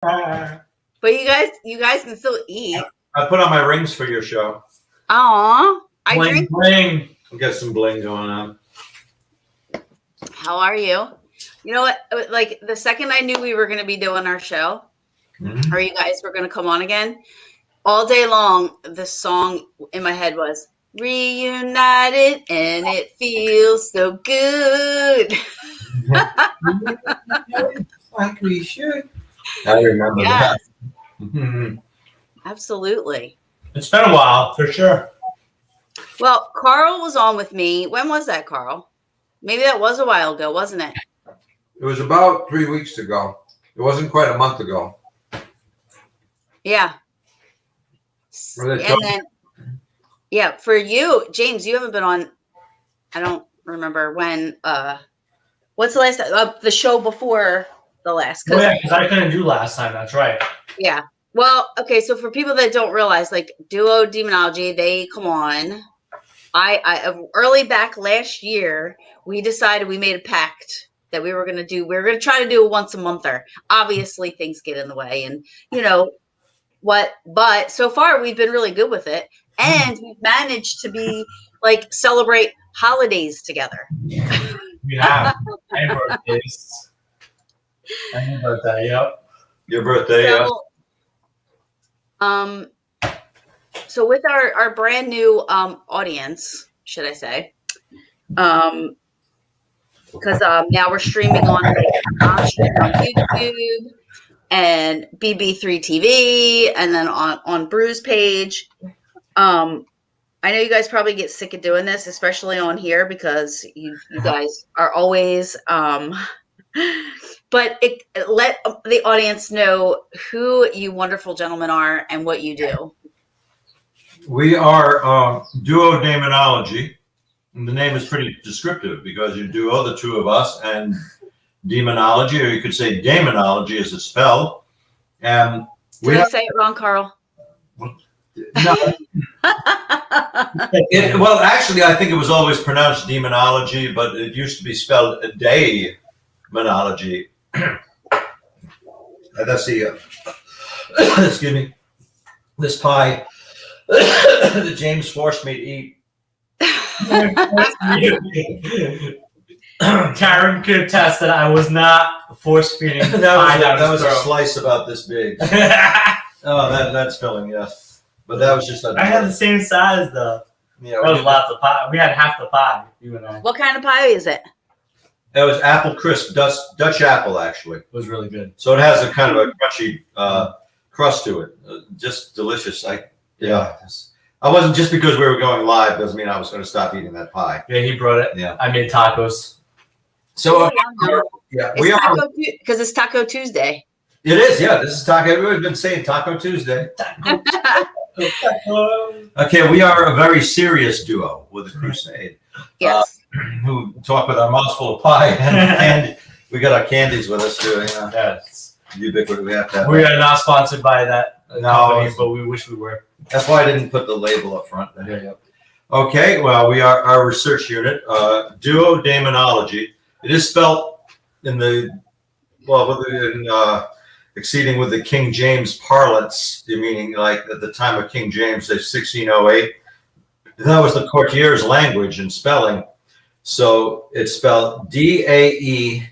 But you guys can still eat. I put on my rings for your show. Aw, I Bling, drink. bling. We got some bling going on. How are you? You know what? Like the second I knew we were going to be doing our show, or you guys were going to come on again, all day long, the song in my head was "Reunited" and it feels so good. Like we should. I remember Yes, that. absolutely. It's been a while, for sure. Well, Carl was on with me. When was that, Carl? Maybe that was a while ago, wasn't it? It was about 3 weeks ago. It wasn't quite a month ago. Yeah. Really And then, yeah, for you, James, you haven't been on. I don't remember when. What's the last the show before the last? Oh, yeah, because I couldn't do last time. That's right. Yeah. Well, okay. So for people that don't realize, like Duo Daemonologie, they come on. I early back last year, we decided we made a pact that we were going to try to do a once a monther. Obviously, things get in the way, and you know what? But so far, we've been really good with it, and we've managed to be like celebrate holidays together. We have. And birthdays. And your birthday, yep. Your birthday, yeah. So with our brand new audience, should I say, because now we're streaming on YouTube and BB3 TV, and then on Brew's page. I know you guys probably get sick of doing this, especially on here, because you guys are always. But let the audience know who you wonderful gentlemen are and what you do. We are Duo Daemonologie. And the name is pretty descriptive because you duo, the two of us, and Daemonologie, or you could say Daemonologie is a spell. And Did I say it wrong, Carl? No. Well, actually, I think it was always pronounced Daemonologie, but it used to be spelled Daemonologie. That's the excuse me. This pie that James forced me to eat. Karen could attest that I was not force feeding. that was a slice about this big. Oh, that's filling, yes. But that was just. I had the same size though. Yeah, that was lots of pie. We had half the pie, you and I. What kind of pie is it? It was apple crisp, Dutch apple, actually. It was really good. So it has a kind of a crunchy crust to it. Just delicious. Yeah. I wasn't, just because we were going live doesn't mean I was going to stop eating that pie. Yeah, he brought it. Yeah. I made tacos. So yeah, we are, because it's Taco Tuesday. It is, yeah. This is Taco. We've been saying Taco Tuesday. Okay, we are a very serious duo with a crusade. Yes. Who talk with our mouths full of pie and we got our candies with us too. Yes. Ubiquity. We have to have we are not sponsored by that company, but we wish we were. That's why I didn't put the label up front. Yeah. Okay, well, we are our research unit, Duo Daemonologie. It is spelled in exceeding with the King James parlance, meaning like at the time of King James, say 1608. That was the courtier's language and spelling. So it's spelled Daemonologie.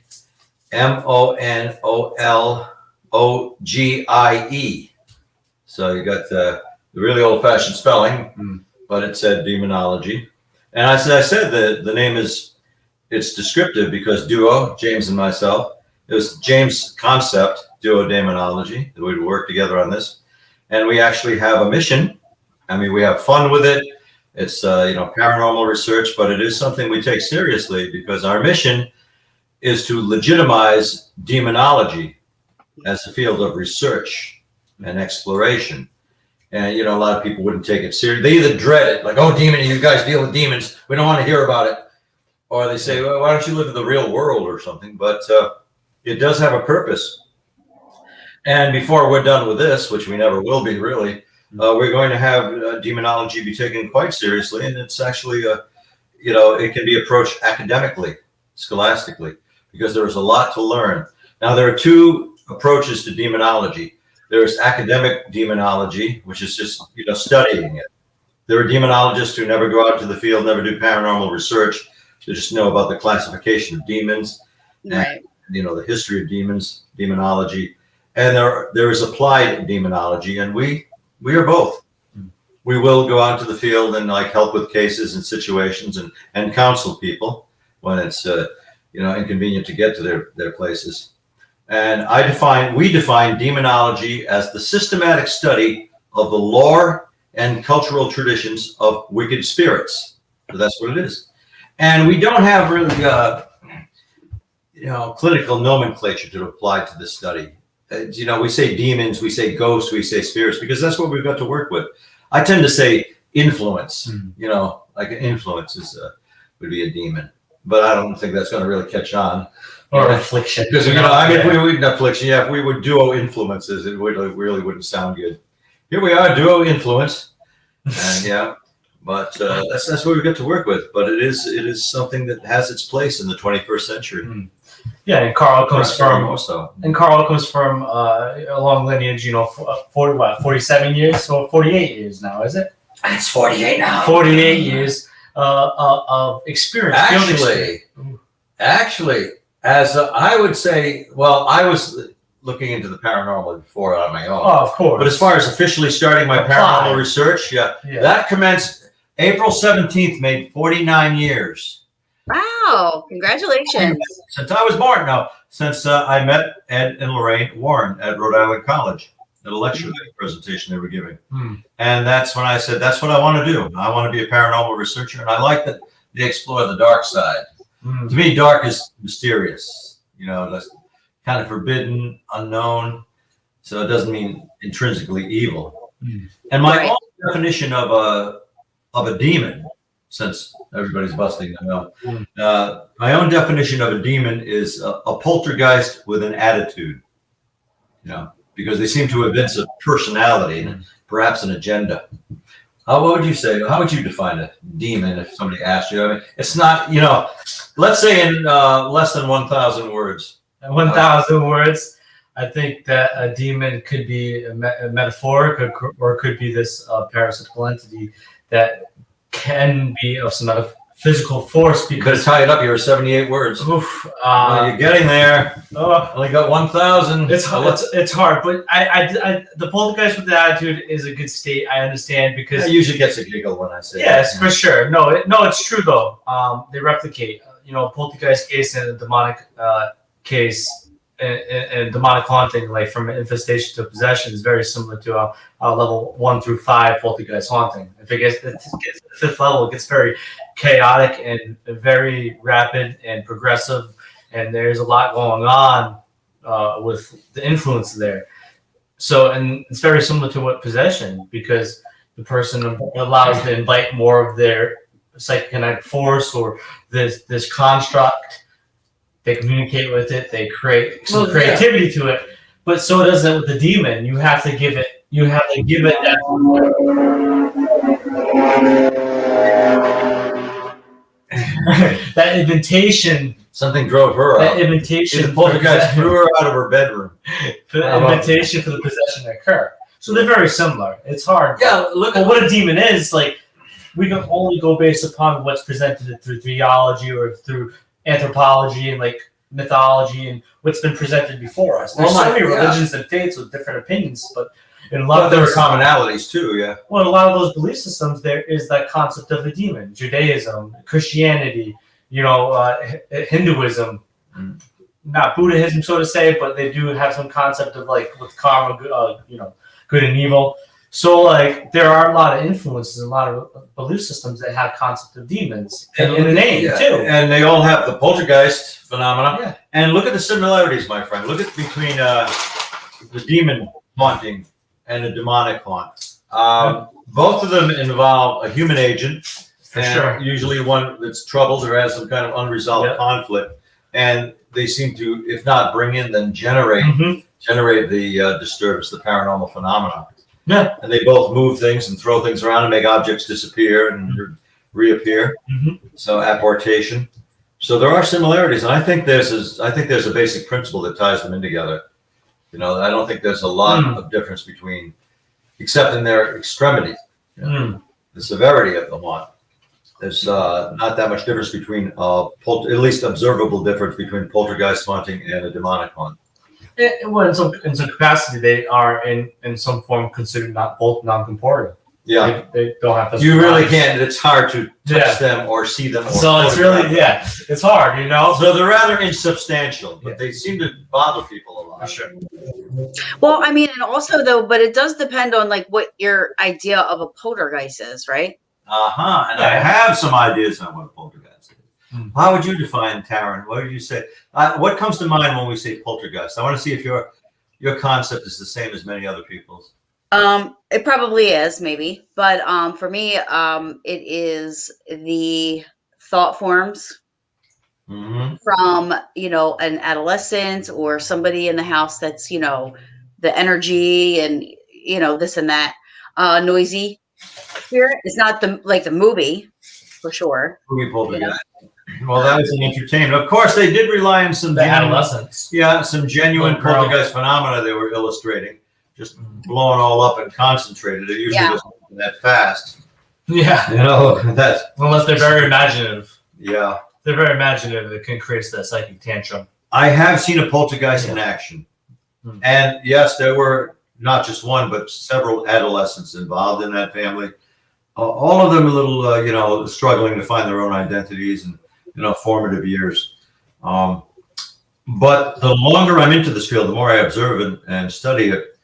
So you got the really old-fashioned spelling, but it said Daemonologie. And as I said, the name it's descriptive because duo, James and myself, it was James' concept, Duo Daemonologie, that we'd work together on this. And we actually have a mission. I mean, we have fun with it. It's paranormal research, but it is something we take seriously because our mission is to legitimize demonology as a field of research and exploration. And a lot of people wouldn't take it seriously. They either dread it, like, "Oh, demon, you guys deal with demons. We don't want to hear about it," or they say, "Well, why don't you live in the real world or something?" But it does have a purpose. And before we're done with this, which we never will be, really. We're going to have demonology be taken quite seriously, and it's actually, it can be approached academically, scholastically, because there is a lot to learn. Now, there are two approaches to demonology. There's academic demonology, which is just, studying it. There are demonologists who never go out to the field, never do paranormal research. They just know about the classification of demons, Right. and, the history of demons, demonology. And there is applied demonology, and we are both. We will go out to the field and help with cases and situations and counsel people when it's inconvenient to get to their places. And we define demonology as the systematic study of the lore and cultural traditions of wicked spirits. So that's what it is. And we don't have really clinical nomenclature to apply to this study. We say demons, we say ghosts, we say spirits, because that's what we've got to work with. I tend to say influence, like an influence would be a demon, but I don't think that's going to really catch on. Or affliction. Because, if we would affliction, if we would duo influences, it really wouldn't sound good. Here we are, duo influence. And but that's what we've got to work with. But it is something that has its place in the 21st century. Yeah, and Carl comes from a long lineage, 47 years, so 48 years now, is it? It's 48 now. 48 years of experience. Actually, as I would say, I was looking into the paranormal before on my own. Oh, of course. But as far as officially starting my paranormal research, that commenced April 17th, made 49 years. Wow! Congratulations. Since I was born. No, since I met Ed and Lorraine Warren at Rhode Island College at a lecture presentation they were giving. And that's when I said, that's what I want to do. I want to be a paranormal researcher. And I like that they explore the dark side. To me, dark is mysterious. That's kind of forbidden, unknown. So it doesn't mean intrinsically evil. And my own definition of a demon, since everybody's busting them out, my own definition of a demon is a poltergeist with an attitude. Because they seem to evince a personality and perhaps an agenda. What would you say? How would you define a demon if somebody asked you? I mean, it's not, let's say in less than 1,000 words. 1,000 words. I think that a demon could be a metaphoric or could be this parasitical entity that can be of some physical force. Because tie it up, you're 78 words. Oof, you're getting there. Only got 1,000. It's hard, but I the poltergeist with the attitude is a good state. I understand because it usually gets a giggle when I say yes, for sure. No, it's true though. They replicate. Poltergeist case and a demonic case and demonic haunting, like from infestation to possession, is very similar to a level 1 through 5 poltergeist haunting. If it gets to the 5th level, it gets very chaotic and very rapid and progressive, and there's a lot going on with the influence there. So, and it's very similar to what possession, because the person allows to invite more of their psychokinetic force or this construct. They communicate with it. They create some creativity to it. But so does it with the demon. You have to give it. That. That invitation. Something drove her out. That invitation. The poltergeist threw her out of her bedroom. For the invitation for the possession to occur. So they're very similar. It's hard. Yeah, look at what a demon is. Like, we can only go based upon what's presented through theology or through anthropology and like mythology and what's been presented before us. There's so many religions and faiths with different opinions, but in a lot of there are commonalities too. Yeah. Well, in a lot of those belief systems, there is that concept of a demon. Judaism, Christianity, Hinduism, not Buddhism, so to say, but they do have some concept of like with karma, good and evil. So, like, there are a lot of influences, a lot of belief systems that have concept of demons in the name, too. And they all have the poltergeist phenomena. Yeah. And look at the similarities, my friend. Look at between the demon haunting and the demonic haunt. Both of them involve a human agent. For sure. Usually one that's troubled or has some kind of unresolved conflict. And they seem to, if not bring in, then generate the disturbance, the paranormal phenomena. Yeah, and they both move things and throw things around and make objects disappear and reappear. So apportation. So there are similarities, and I think there's a basic principle that ties them in together. You know, I don't think there's a lot of difference between, except in their extremities, you know, the severity of the haunt. There's not that much difference between, at least observable difference between poltergeist haunting and a demonic haunt. Well, in some capacity, they are in some form considered both non-corporeal. Yeah, they don't have to. You really can't. It's hard to touch them or see them. Or so it's really it's hard, you know. So they're rather insubstantial, but they seem to bother people a lot. Sure. Well, I mean, and also though, but it does depend on like what your idea of a poltergeist is, right? And I have some ideas on what a poltergeist is. How would you define, Taryn? What would you say? What comes to mind when we say poltergeist? I want to see if your concept is the same as many other people's. It probably is, maybe, but for me, it is the thought forms from, you know, an adolescent or somebody in the house that's, you know, the energy and, you know, this and that, noisy spirit. It's not the movie, for sure. Movie poltergeist. You know? Well, that was an entertainment. Of course, they did rely on some adolescents. Yeah, some genuine poltergeist phenomena they were illustrating. Just blowing all up and concentrated. It usually doesn't happen that fast. Yeah. You know, that's unless they're very imaginative. Yeah. They're very imaginative. It can create that psychic tantrum. I have seen a poltergeist in action. And yes, there were not just one, but several adolescents involved in that family. All of them a little, you know, struggling to find their own identities and, you know, formative years. But the longer I'm into this field, the more I observe and study it,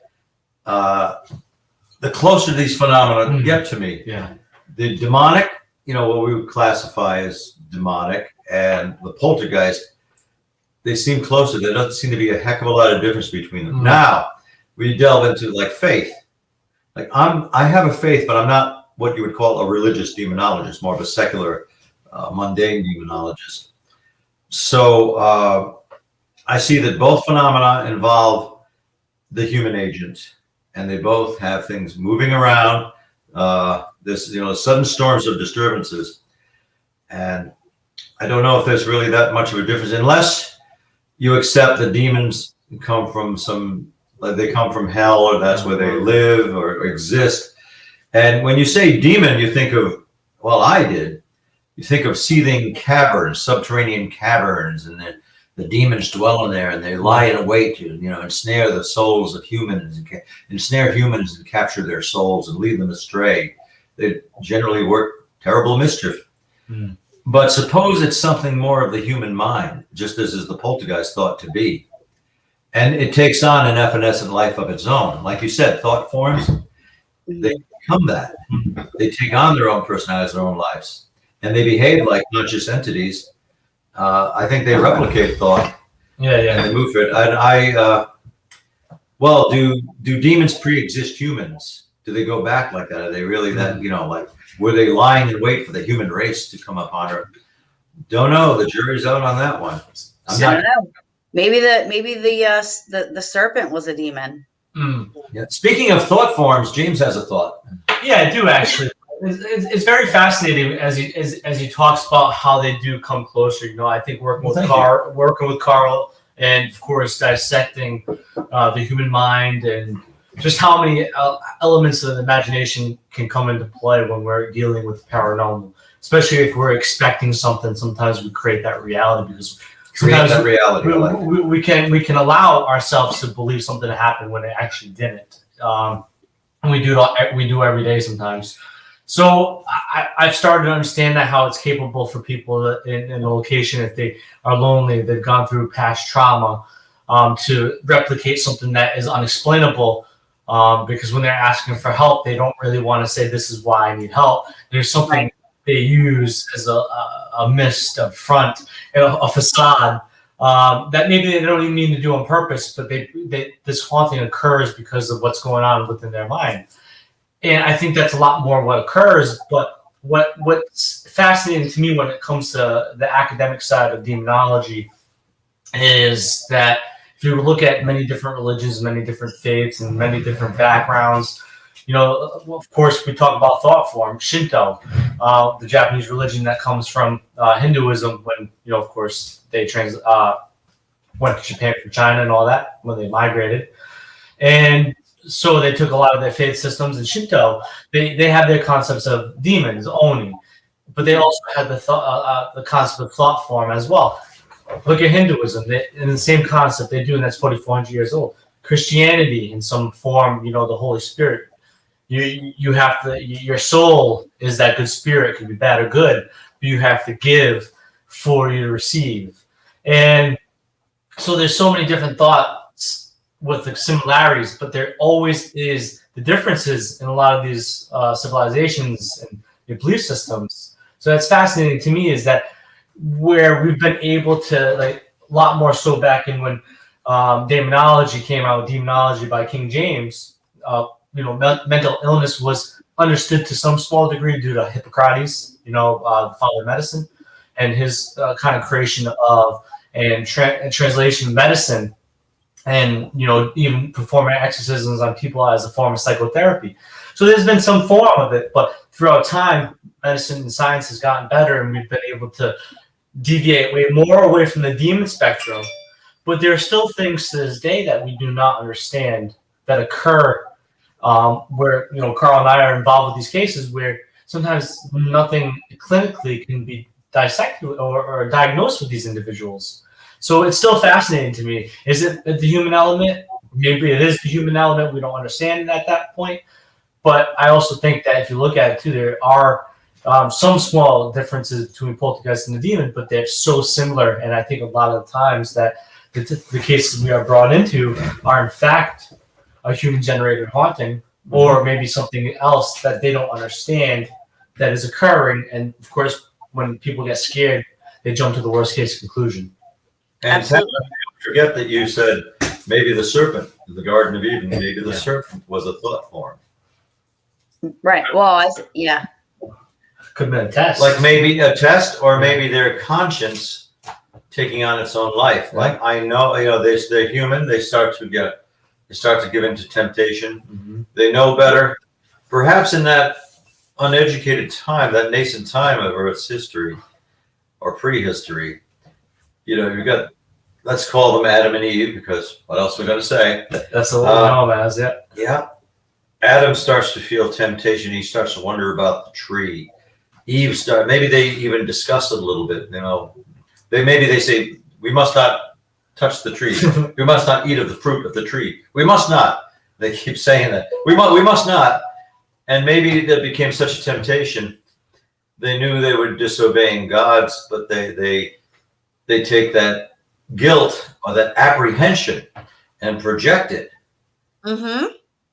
the closer these phenomena get to me. Yeah. The demonic, you know, what we would classify as demonic, and the poltergeist, they seem closer. There doesn't seem to be a heck of a lot of difference between them. Now, we delve into like faith. Like I have a faith, but I'm not what you would call a religious demonologist, more of a secular, mundane demonologist. So I see that both phenomena involve the human agent, and they both have things moving around. This, you know, sudden storms of disturbances, and I don't know if there's really that much of a difference, unless you accept that demons come from they come from hell, or that's where they live or exist. And when you say demon, you think of, well, I did. You think of seething caverns, subterranean caverns, and the demons dwell in there, and they lie in wait to, you know, ensnare the souls of humans, ensnare humans and capture their souls and lead them astray. They generally work terrible mischief. But suppose it's something more of the human mind, just as is the poltergeist thought to be. And it takes on an evanescent life of its own. Like you said, thought forms, they become that. They take on their own personalities, their own lives. And they behave like conscious entities. I think they replicate thought. Yeah. And they move for it. Well, do demons pre-exist humans? Do they go back like that? Are they really that, you know, like, were they lying in wait for the human race to come upon her? Don't know. The jury's out on that one. I don't know. Maybe the serpent was a demon. Yeah. Speaking of thought forms, James has a thought. Yeah, I do actually. It's very fascinating as he talks about how they do come closer. You know, I think working with Carl, and of course dissecting the human mind and just how many elements of the imagination can come into play when we're dealing with paranormal. Especially if we're expecting something, sometimes we create that reality because sometimes we can allow ourselves to believe something happened when it actually didn't. And we do every day sometimes. So I've started to understand that how it's capable for people in a location, if they are lonely, they've gone through past trauma, to replicate something that is unexplainable. Because when they're asking for help, they don't really want to say, this is why I need help. There's something they use as a mist, a front, a facade, that maybe they don't even mean to do on purpose, but this haunting occurs because of what's going on within their mind. And I think that's a lot more what occurs. But what's fascinating to me when it comes to the academic side of demonology is that if you look at many different religions, many different faiths, and many different backgrounds, you know, of course, we talk about thought form, Shinto, the Japanese religion that comes from Hinduism, when, you know, of course, they went to Japan from China and all that when they migrated. And so they took a lot of their faith systems. In Shinto, they have their concepts of demons, oni, but they also had the concept of thought form as well. Look at Hinduism, in the same concept they do, and that's 4,400 years old. Christianity, in some form, the Holy Spirit. You have to, your soul is that good spirit, it can be bad or good, but you have to give for you to receive. And so there's so many different thoughts with the similarities, but there always is the differences in a lot of these civilizations and their belief systems. So that's fascinating to me, is that where we've been able to, like, a lot more so back in when Daemonologie came out, Daemonologie by King James, mental illness was understood to some small degree due to Hippocrates, the father of medicine, and his kind of creation of and translation of medicine, and even performing exorcisms on people as a form of psychotherapy. So there's been some form of it, but throughout time, medicine and science has gotten better, and we've been able to deviate way more away from the demon spectrum. But there are still things to this day that we do not understand that occur, where Carl and I are involved with these cases where sometimes nothing clinically can be dissected or diagnosed with these individuals. So it's still fascinating to me. Is it the human element? Maybe it is the human element. We don't understand it at that point. But I also think that if you look at it too, there are some small differences between poltergeist and the demon, but they're so similar. And I think a lot of the times that the cases we are brought into are in fact a human-generated haunting, or maybe something else that they don't understand that is occurring. And of course, when people get scared, they jump to the worst-case conclusion. And forget that you said maybe the serpent in the Garden of Eden, maybe the serpent was a thought form. Right. Well, yeah. Could have been a test. Like maybe a test, or maybe their conscience taking on its own life. Like, I know, they're human. They start to give into temptation. Mm-hmm. They know better. Perhaps in that uneducated time, that nascent time of Earth's history or prehistory, you've got, let's call them Adam and Eve, because what else are we going to say? That's a little known as, yeah. Yeah. Adam starts to feel temptation. He starts to wonder about the tree. Eve maybe they even discuss it a little bit. They say, we must not touch the tree. We must not eat of the fruit of the tree. We must not. They keep saying that. We must not. And maybe that became such a temptation. They knew they were disobeying God's, but they take that guilt or that apprehension and project it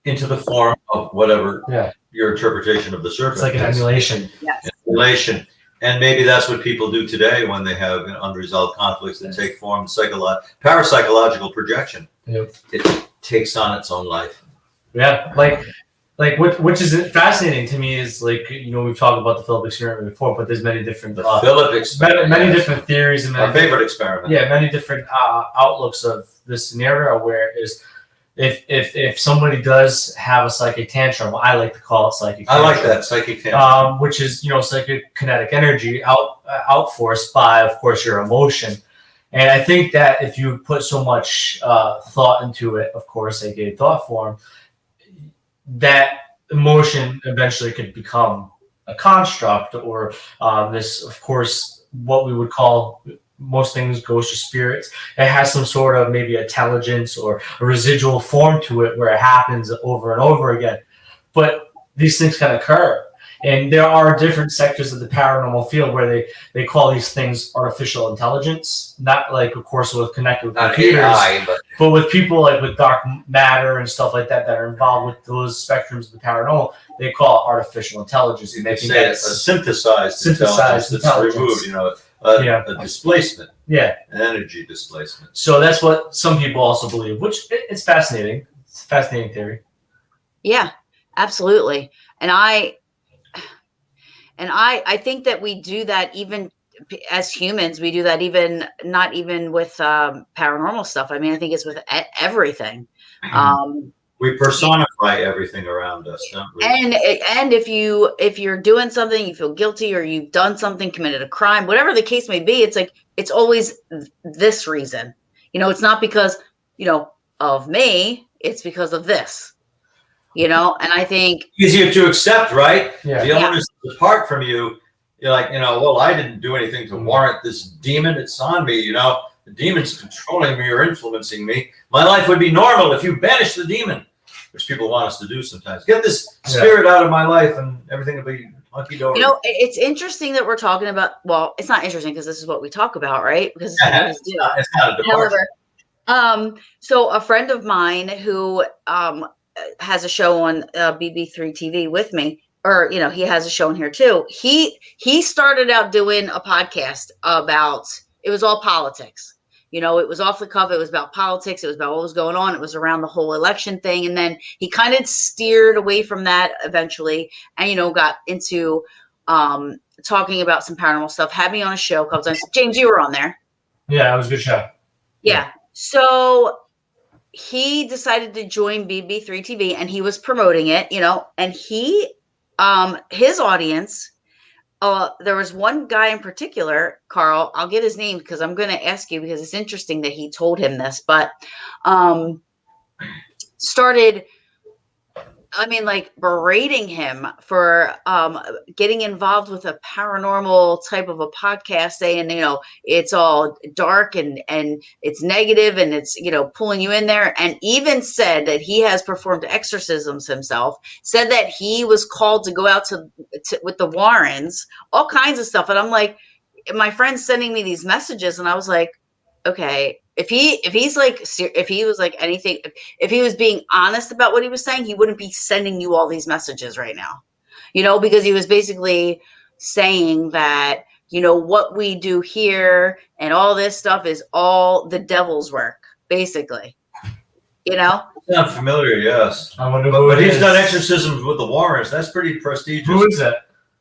into the form of whatever your interpretation of the serpent. It's like an emulation. Yes. Emulation. And maybe that's what people do today when they have unresolved conflicts that take form, parapsychological projection. Yep. It takes on its own life. Yeah, which is fascinating to me is we've talked about the Philip experiment before, but there's many different Philip experiment, many different theories and our favorite experiment. Yeah, many different outlooks of this scenario where is if somebody does have a psychic tantrum, I like to call it psychic tantrum. I like that, psychic tantrum. Which is, psychic kinetic energy outforced by, of course, your emotion. And I think that if you put so much thought into it, of course, aka thought form, that emotion eventually could become a construct or this, of course, what we would call most things, ghosts or spirits. It has some sort of maybe intelligence or a residual form to it where it happens over and over again. But these things can occur. And there are different sectors of the paranormal field where they call these things artificial intelligence, not of course, connected with computers, AI, but with people with dark matter and stuff like that are involved with those spectrums of the paranormal. They call it artificial intelligence. And they can get a synthesized intelligence that's removed, a displacement. Yeah. An energy displacement. So that's what some people also believe, which it's fascinating. It's a fascinating theory. Yeah, absolutely. And I think that we do that even as humans. We do that even not even with paranormal stuff. I mean, I think it's with everything. We personify everything around us, don't we? And if you're doing something, you feel guilty, or you've done something, committed a crime, whatever the case may be, it's always this reason. It's not because, of me, it's because of this, and I think easier to accept, right? Yeah. The onus is apart from you. You're like, well, I didn't do anything to warrant this demon. It's on me, The demon's controlling me or influencing me. My life would be normal if you banish the demon, which people want us to do sometimes. Get this spirit out of my life and everything will be hunky-dory. It's interesting that we're talking about, well, it's not interesting because this is what we talk about, right? Because it's what we always do. It's not a departure. However, so a friend of mine who has a show on BB3 TV with me, or he has a show in here too. He started out doing a podcast about, it was all politics. It was off the cuff. It was about politics. It was about what was going on. It was around the whole election thing. And then he kind of steered away from that eventually and, got into talking about some paranormal stuff. Had me on a show a couple times. James, you were on there. Yeah, it was a good show. Yeah. So he decided to join BB3 TV and he was promoting it, and he, his audience, there was one guy in particular, Carl, I'll get his name because I'm going to ask you because it's interesting that he told him this, but started, berating him for getting involved with a paranormal type of a podcast, saying, it's all dark and it's negative and it's, pulling you in there. And even said that he has performed exorcisms himself, said that he was called to go out to with the Warrens, all kinds of stuff. And I'm like, my friend's sending me these messages and I was like, okay, if he was like anything, if he was being honest about what he was saying, he wouldn't be sending you all these messages right now, because he was basically saying that, what we do here and all this stuff is all the devil's work, basically, Sound familiar, yes. I wonder But he's done exorcisms with the Warrens. That's pretty prestigious. Who is it?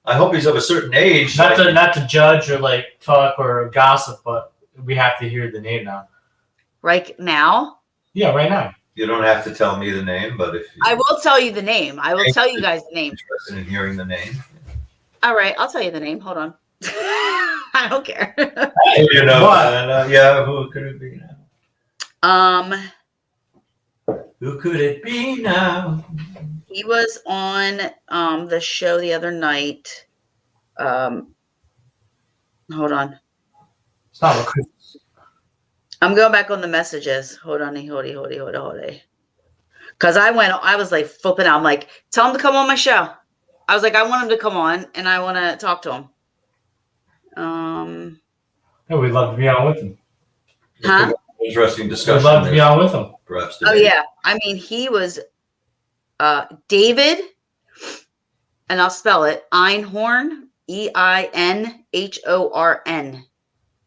I hope he's of a certain age. Not to judge or talk or gossip, but we have to hear the name now. Right now? Yeah, right now. You don't have to tell me the name, but if I will tell you the name. I will tell you guys the name. Interested in hearing the name. All right, I'll tell you the name. Hold on. I don't care. Yeah, who could it be now? Who could it be now? He was on the show the other night. Hold on. It's not a I'm going back on the messages. Hold on. Because I was like flipping out. I'm like, tell him to come on my show. I was like, I want him to come on and I want to talk to him. Yeah, we'd love to be on with him. Huh? Interesting discussion. We'd love to be on with him. Perhaps Oh, yeah. He was David, and I'll spell it, Einhorn, Einhorn.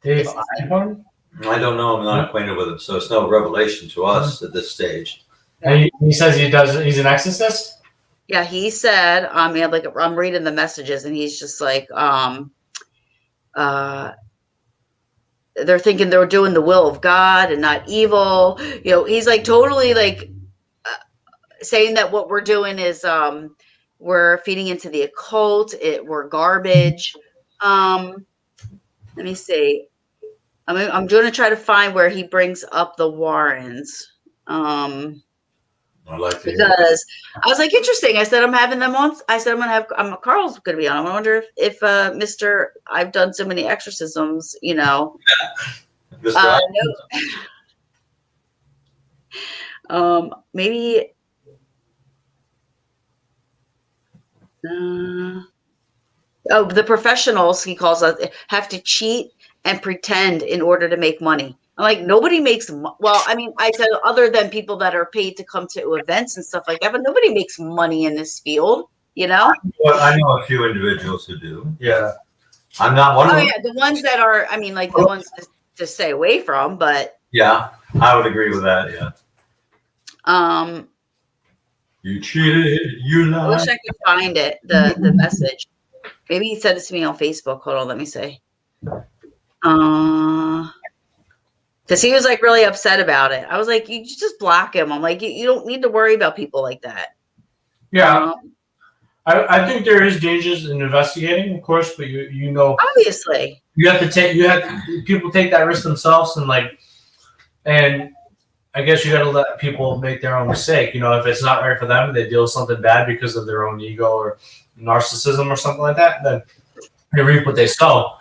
Dave Einhorn? I don't know. I'm not acquainted with him, so it's no revelation to us at this stage. And he says he's an exorcist? Yeah, he said, I'm reading the messages, and he's just like, they're thinking they're doing the will of God and not evil. He's like totally saying that what we're doing is we're feeding into the occult. We're garbage. Let me see. I'm going to try to find where he brings up the Warrens. I like to because I was like, interesting. I said, I'm having them on. I said, Carl's going to be on. I wonder if Mr. I've done so many exorcisms, Mr. maybe. The professionals, he calls us, have to cheat and pretend in order to make money. I'm like, nobody makes I said other than people that are paid to come to events and stuff like that, but nobody makes money in this field, Well, I know a few individuals who do. Yeah. I'm not one of them. Oh, yeah, the ones that are, the ones to stay away from, but. Yeah, I would agree with that, yeah. You cheated, you lied. I wish I could find it, the message. Maybe he said it to me on Facebook. Hold on, let me see. Because he was really upset about it. I was like, you just block him. I'm like, you don't need to worry about people like that. Yeah. I think there is dangers in investigating, of course, but you obviously people take that risk themselves and And I guess you got to let people make their own mistake. You know, if it's not right for them, they deal with something bad because of their own ego or narcissism or something like that, then they reap what they sow.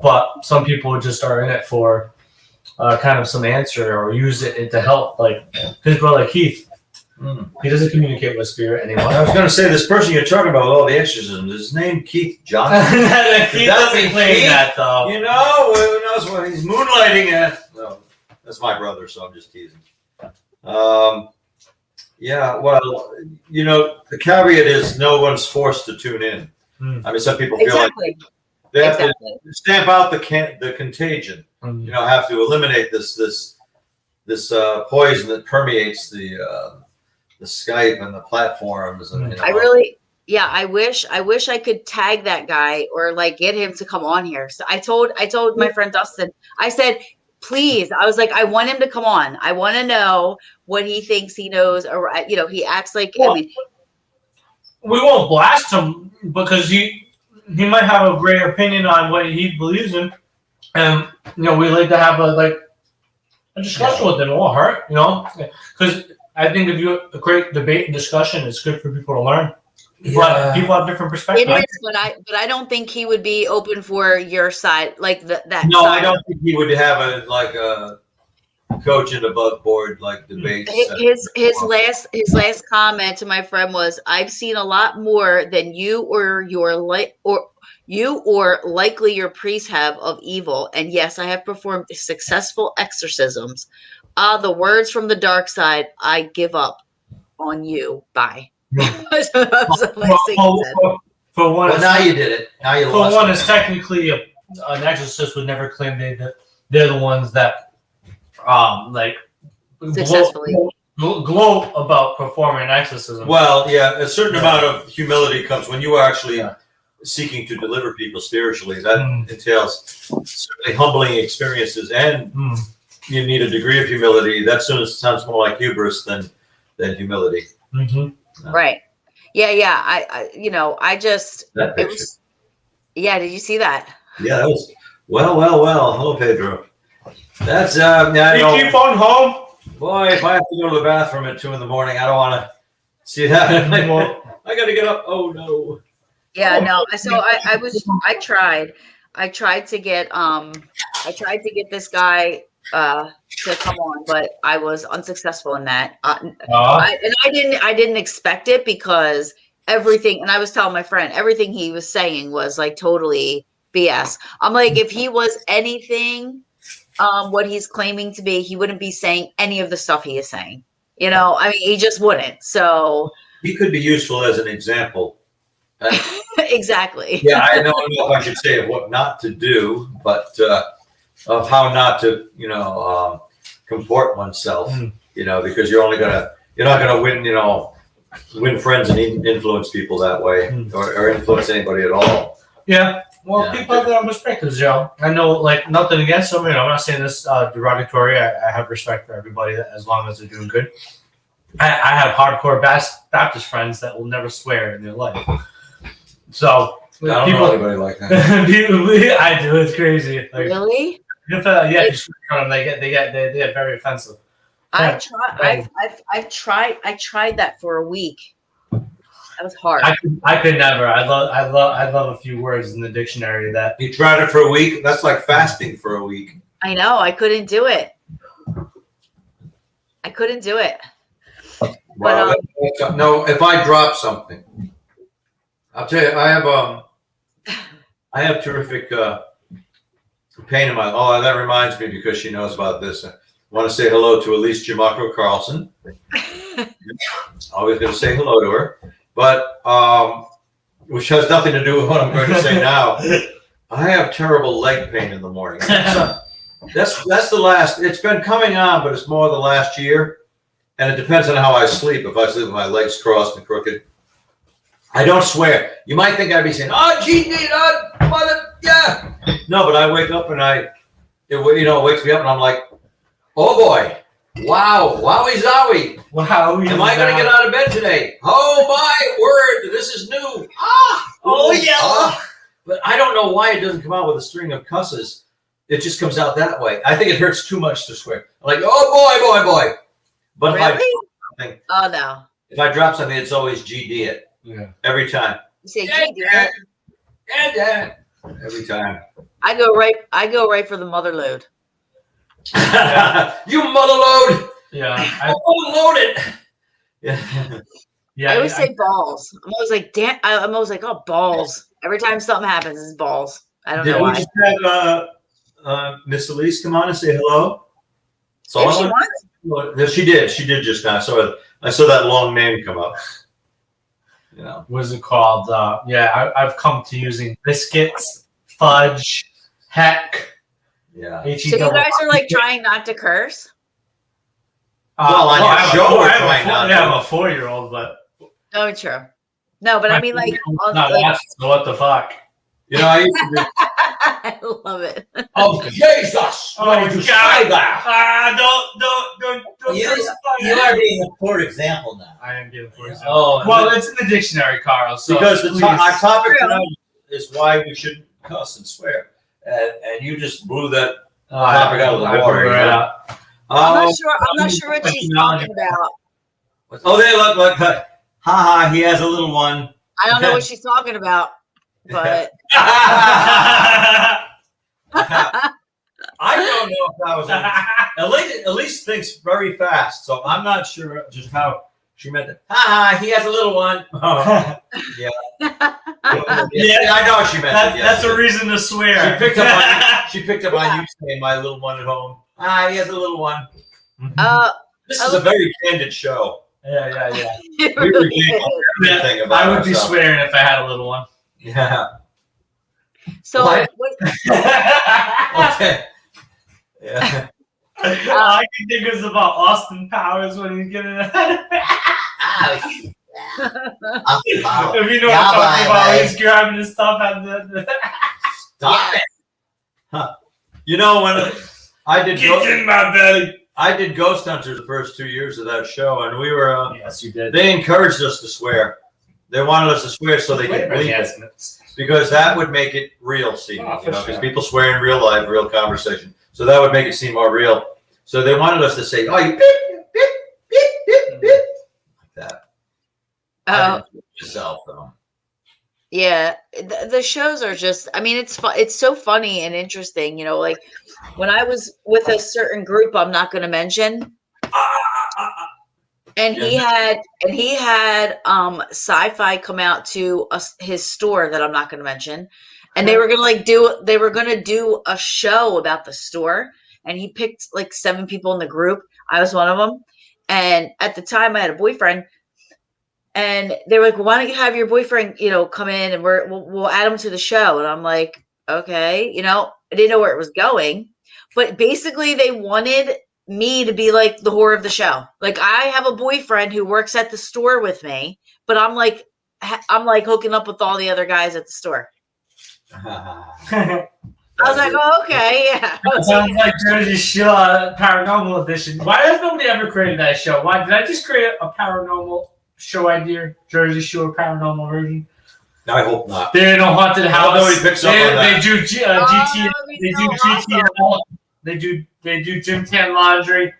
But some people just are in it for kind of some answer or use it to help. Like his brother Keith, he doesn't communicate with spirit anymore. I was going to say, this person you're talking about with all the exorcisms, is his name Keith Johnson? Keith doesn't claim that, though. You know, who knows what he's moonlighting at? No, that's my brother, so I'm just teasing. Yeah, well, you know, the caveat is no one's forced to tune in. I mean, some people feel like they have to stamp out the contagion. You know, have to eliminate this poison that permeates the Skype and the platforms. And, you know, I wish I could tag that guy or like get him to come on here. So I told my friend Dustin, I said, please, I was like, I want him to come on. I want to know what he thinks he knows, or you know, he acts like. Well, I mean, we won't blast him because he might have a great opinion on what he believes in, and you know, we like to have a discussion with him. It won't hurt, you know, because I think if you a great debate and discussion, it's good for people to learn. But people have different perspectives. It is, but I don't think he would be open for your side, like that. No, side. I don't think he would have a coach and above board like debate. His last comment to my friend was, "I've seen a lot more than you or likely your priest have of evil, and yes, I have performed successful exorcisms. The words from the dark side, I give up on you. Bye." For one, well, now you did it. Now you lost. For one, it's technically an exorcist would never claim they're the ones that successfully gloat about performing an exorcism. Well, yeah, a certain amount of humility comes when you are actually seeking to deliver people spiritually. That entails certainly humbling experiences, and you need a degree of humility. That sounds more like hubris than humility. Right. Yeah. I you know, I just that it was. Yeah. Did you see that? Yeah, that was well. Hello, Pedro. That's you keep on home. Boy, if I have to go to the bathroom at 2 a.m, I don't want to see that. I got to get up. Oh no. Yeah. No. So I tried to get this guy to come on, but I was unsuccessful in that. I didn't expect it because everything, and I was telling my friend, everything he was saying was like totally BS. I'm like, if he was anything, what he's claiming to be, he wouldn't be saying any of the stuff he is saying. You know, I mean, he just wouldn't. So he could be useful as an example. Exactly. Yeah, I don't know if I should say of what not to do, but of how not to, you know, comport oneself. You know, because you're not gonna win, you know, win friends and influence people that way, or influence anybody at all. Yeah. Well, people have their own perspectives, Joe. I know, like, nothing against them. You know, I'm not saying this derogatory. I have respect for everybody as long as they're doing good. I have hardcore Baptist friends that will never swear in their life. So I don't know anybody like that. I do. It's crazy. Like, really? If you swear on them, they get very offensive. I've tried that for a week. That was hard. I could never. I love a few words in the dictionary that you tried it for a week. That's like fasting for a week. I know. I couldn't do it. Well, but, no, if I drop something, I'll tell you, I have terrific pain in my. Oh, that reminds me, because she knows about this. I want to say hello to Elise Giamacco Carlson. Always going to say hello to her. But which has nothing to do with what I'm going to say now. I have terrible leg pain in the morning. That's the last. It's been coming on, but it's more the last year, and it depends on how I sleep. If I sleep with my legs crossed and crooked, I don't swear. You might think I'd be saying, "Oh, gee, mother, yeah." No, but I wake up and it wakes me up, and I'm like, "Oh boy, wow, wowie zowie, wow, am I going to get out of bed today? Oh my word, this is new." But I don't know why it doesn't come out with a string of cusses. it just comes out that way. I think it hurts too much to swear. I'm like, oh boy. But Really? Oh no. if I drop something, it's always GD it. Yeah. Every time. You say GD it. Every time. I go right for the mother load. You mother load. Yeah. I mother loaded. Yeah. Yeah. I always say balls. I'm always like, damn. I'm always like, oh, balls. Every time something happens, it's balls. I don't know Did we why. just have Miss Elise come on and say hello? If she wants. No, she did. She did just now. So I saw that long name come up. You know. What's it called? I've come to using biscuits, fudge, heck. Yeah. So you guys are like trying not to curse? Well, on your show, we're trying not to. I'm a 4-year-old, but Oh, true. No, but I mean, like, on, not like watching, so what the fuck? You know, I used to do. I love it. Oh Jesus! Oh, Why would you say that? Don't. You are being a poor example now. I am getting for example. Oh, well, it's in the dictionary, Carl. So because our topic True. tonight is why we shouldn't cuss and swear, and you just blew that topic out of the water. You know? I'm not sure what she's talking about. Oh, they look. Ha! He has a little one. I don't know what she's talking about, but I don't know if that was. Elise thinks very fast, so I'm not sure just how she meant it. He has a little one. Yeah. Yeah, I know she meant it. That's a reason to swear. She picked up on you saying my little one at home. He has a little one. This is a very candid show. Yeah. We were getting everything about I would be ourselves. swearing if I had a little one. Yeah. so What? what, Okay. Yeah. I can think it's about Austin Powers when he's getting it. If you know what I'm talking about, he's grabbing his stuff at the Stop it. Huh. You know, when I did in my belly. I did Ghost Hunters the first 2 years of that show, and we were. Yes, you did. They encouraged us to swear. They wanted us to swear so they could bleep it, because that would make it real seeming. Because people swear in real life, real conversation, so that would make it seem more real. So they wanted us to say, "Oh, you beep beep beep beep beep," like that. Yourself though. yeah, the shows are just. I mean, it's so funny and interesting. You know, like when I was with a certain group, I'm not going to mention. And he had sci-fi come out to his store that I'm not going to mention, and they were going to do a show about the store, and he picked like 7 people in the group. I was one of them, and at the time I had a boyfriend, and they were like, well, "Why don't you have your boyfriend, come in and we'll add him to the show?" And I'm like, "Okay," I didn't know where it was going, but basically they wanted me to be like the whore of the show. Like, I have a boyfriend who works at the store with me, but I'm like hooking up with all the other guys at the store. I was like, oh, okay, yeah. Sounds like Jersey Shore Paranormal Edition. Why has nobody ever created that show? Why did I just create a paranormal show idea? Jersey Shore Paranormal version? No, I hope not. They're in a haunted house. Nobody picks up on that. They do GT. They do GT. They do gym tan laundry.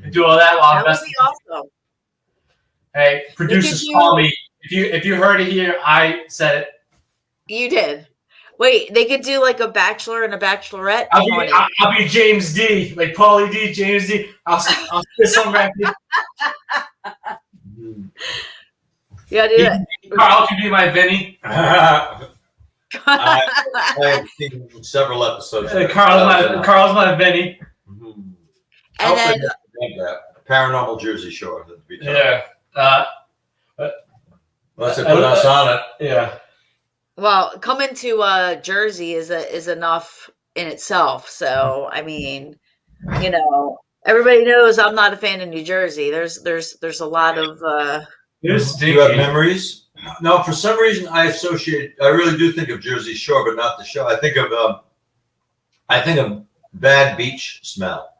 They do all that. That would be awesome. Hey, producers, call me. If you heard it here, I said it. You did. Wait, they could do like a bachelor and a bachelorette. I'll be James D, like Paulie D, James D. I'll spit some back. Yeah, do that. Carl can be my Vinny. I have seen several episodes. Carl's my Vinny. And then Paranormal Jersey Shore. Yeah. Let's put us on it. Yeah. Well, coming to Jersey is enough in itself. So I mean, everybody knows I'm not a fan of New Jersey. There's a lot of. Do you have memories? No, for some reason I really do think of Jersey Shore, but not the show. I think of bad beach smell.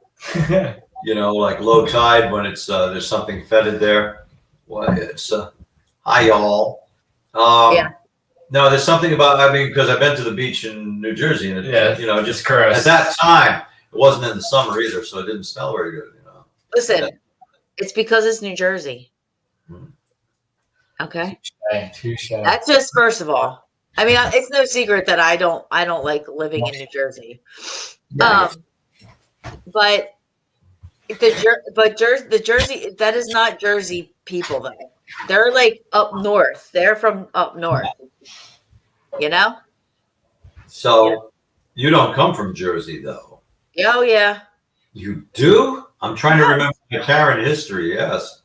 Like low tide when it's there's something fetid there. Well, it's hi y'all. Yeah. No, there's something about, I mean, because I've been to the beach in New Jersey, and it, you know, just cursed. at that time, it wasn't in the summer either, so it didn't smell very good, you know. Listen, it's because it's New Jersey. Okay. Touche. That's just first of all. I mean, it's no secret that I don't like living in New Jersey. But the Jersey, that is not Jersey people though. They're like up north. They're from up north. You know? So you don't come from Jersey though. Oh yeah. You do? I'm trying to remember my Karen history, yes.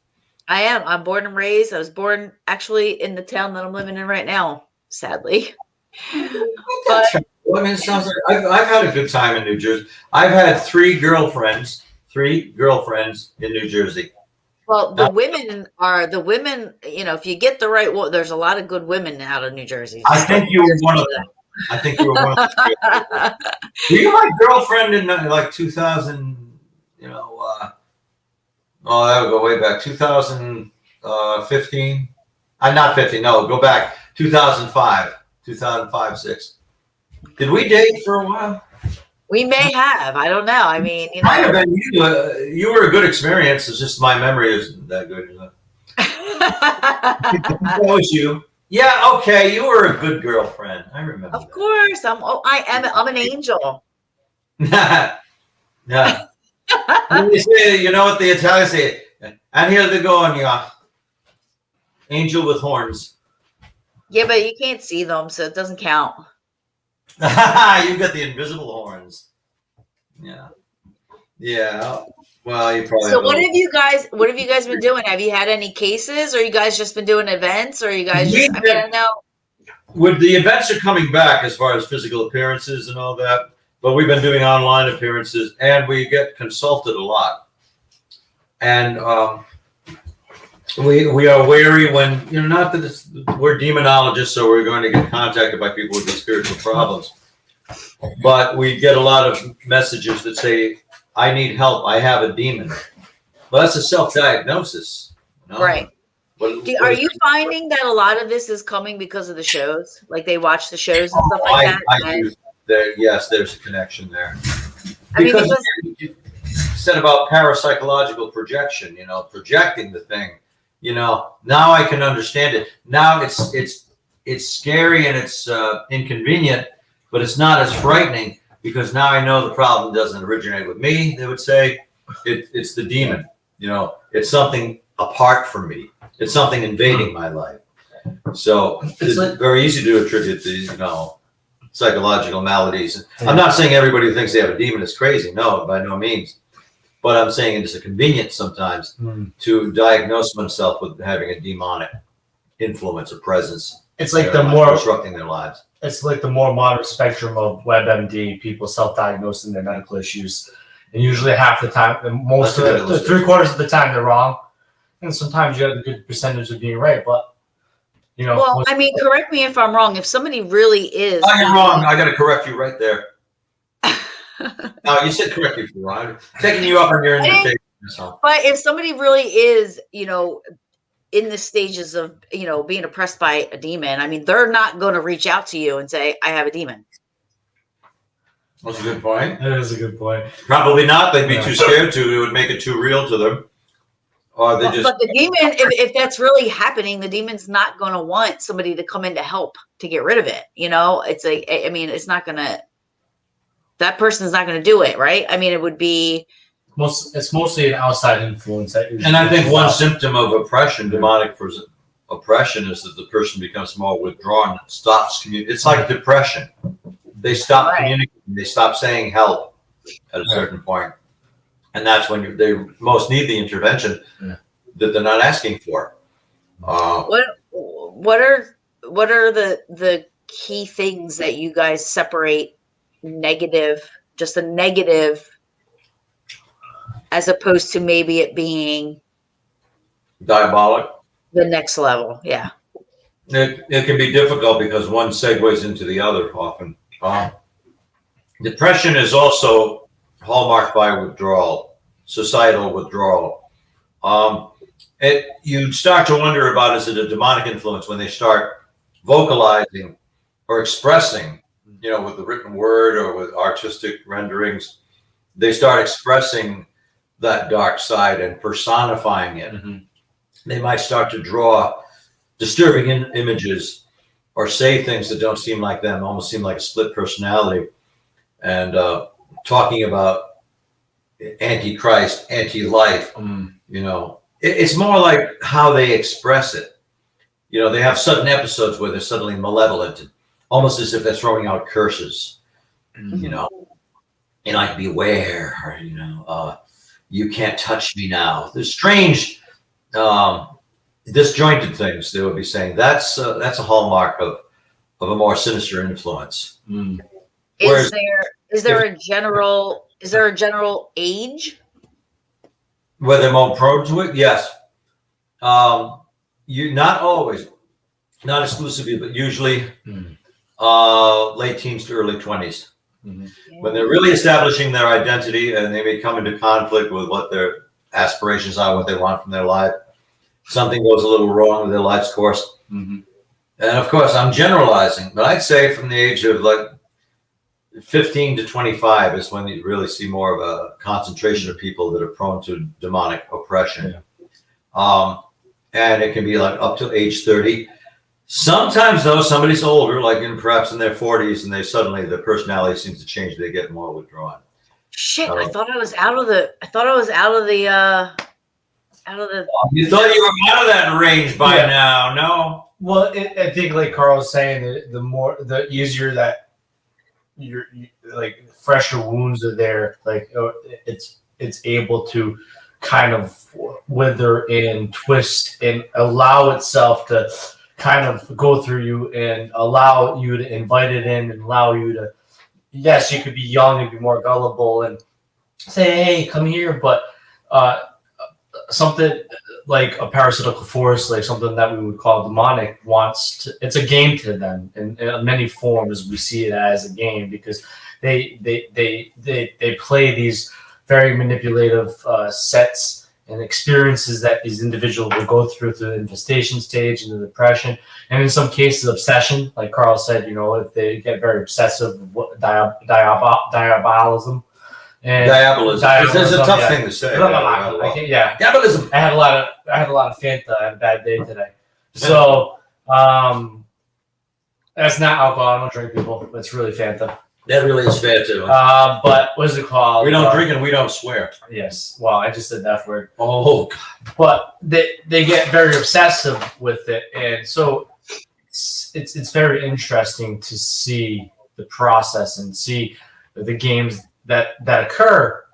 I am. I'm born and raised. I was born actually in the town that I'm living in right now, sadly. But Well, I mean, it sounds like I've had a good time in New Jersey. I've had three girlfriends in New Jersey. well, the women, you know, if you get the right one, there's a lot of good women out of New Jersey. I think you were one of them. I think you were one of them. Were you my girlfriend in like 2000, you know, oh, that would go way back, 2015? Not 15, no, go back, 2005, 6. Did we date for a while? We may have. I don't know. I mean, you know. Might have been you. You were a good experience. It's just my memory isn't that good. That was you. Yeah, okay. You were a good girlfriend. I remember. Of course. I'm an angel. Yeah. You know what the Italians say? And here they go on you. Angel with horns. Yeah, but you can't see them, so it doesn't count. You got the invisible horns. Yeah. Well, you probably. So what have you guys been doing? Have you had any cases, or you guys just been doing events, or you guys just? I mean, I know. With the events are coming back as far as physical appearances and all that, but we've been doing online appearances, and we get consulted a lot. And we are wary when, you know, not that we're demonologists, so we're going to get contacted by people with these spiritual problems. But we get a lot of messages that say, I need help, I have a demon. Well, that's a self-diagnosis. You know? Right. Are you finding that a lot of this is coming because of the shows? Like they watch the shows and stuff like that? Yes, there's a connection there. Because you said about parapsychological projection, you know, projecting the thing. You know, now I can understand it. Now it's scary and it's inconvenient, but it's not as frightening because now I know the problem doesn't originate with me. They would say it's the demon. You know, it's something apart from me. It's something invading my life. So it's very easy to attribute the, you know, psychological maladies. I'm not saying everybody who thinks they have a demon is crazy. No, by no means. But I'm saying it's a convenience sometimes to diagnose oneself with having a demonic influence or presence. It's like the more disrupting their lives. It's like the more modern spectrum of WebMD, people self-diagnosing their medical issues, and usually half the time, most of the 3/4 of the time, they're wrong, and sometimes you have a good percentage of being right. But you know, well, I mean, correct me if I'm wrong. If somebody really is, oh, you're wrong. I got to correct you right there. No, you said correct me if you're wrong. I'm taking you up on your invitation. But if somebody really is, you know, in the stages of, you know, being oppressed by a demon, I mean, they're not going to reach out to you and say, I have a demon. That's a good point. That is a good point. Probably not. They'd be too scared to. It would make it too real to them. Or they just. But the demon, if that's really happening, the demon's not going to want somebody to come in to help to get rid of it. You know, it's like, I mean, it's not going to. That person's not going to do it, right? I mean, it would be. It's mostly an outside influence. And I think one symptom of oppression, demonic oppression, is that the person becomes more withdrawn, stops communicating. It's like depression. They stop communicating. They stop saying help at a certain point. And that's when they most need the intervention that they're not asking for. What are the key things that you guys separate negative, just a negative, as opposed to maybe it being diabolic? The next level, yeah. It can be difficult because one segues into the other often. Depression is also hallmarked by withdrawal, societal withdrawal. You start to wonder about, is it a demonic influence when they start vocalizing or expressing, with the written word or with artistic renderings, they start expressing that dark side and personifying it. They might start to draw disturbing images or say things that don't seem like them, almost seem like a split personality, and talking about anti-Christ, anti-life. It's more like how they express it. They have sudden episodes where they're suddenly malevolent, almost as if they're throwing out curses. And like, beware, or, you can't touch me now. There's strange, disjointed things they would be saying. That's a hallmark of a more sinister influence. Is there a general age? Where they're more prone to it? Yes. You not always, not exclusively, but usually late teens to early 20s. When they're really establishing their identity and they may come into conflict with what their aspirations are, what they want from their life. Something goes a little wrong with their life's course. And of course, I'm generalizing, but I'd say from the age of like 15 to 25 is when you really see more of a concentration of people that are prone to demonic oppression. And it can be like up to age 30. Sometimes though, somebody's older, like perhaps in their 40s, and they suddenly their personality seems to change. They get more withdrawn. Shit! I thought I was out of the. You thought you were out of that range by now? No. Well, I think like Carl was saying, the easier that your like fresher wounds are there, like it's able to kind of wither and twist and allow itself to kind of go through you and allow you to invite it in and allow you to, yes, you could be young and be more gullible and say, hey, come here, but something like a parasitical force, like something that we would call demonic, it's a game to them in many forms. We see it as a game because they play these very manipulative sets and experiences that these individuals will go through the infestation stage and the depression, and in some cases obsession, like Carl said, if they get very obsessive, diabolism. And diabolism. It's a tough thing to say. Diabolism. I had a lot of Fanta. I had a bad day today. So that's not alcohol. I don't drink, people. It's really Fanta. That really is Fanta. But what's it called? We don't drink and we don't swear. Yes. Well, I just said that word. Oh, God. But they get very obsessive with it, and so it's very interesting to see the process and see the games that occur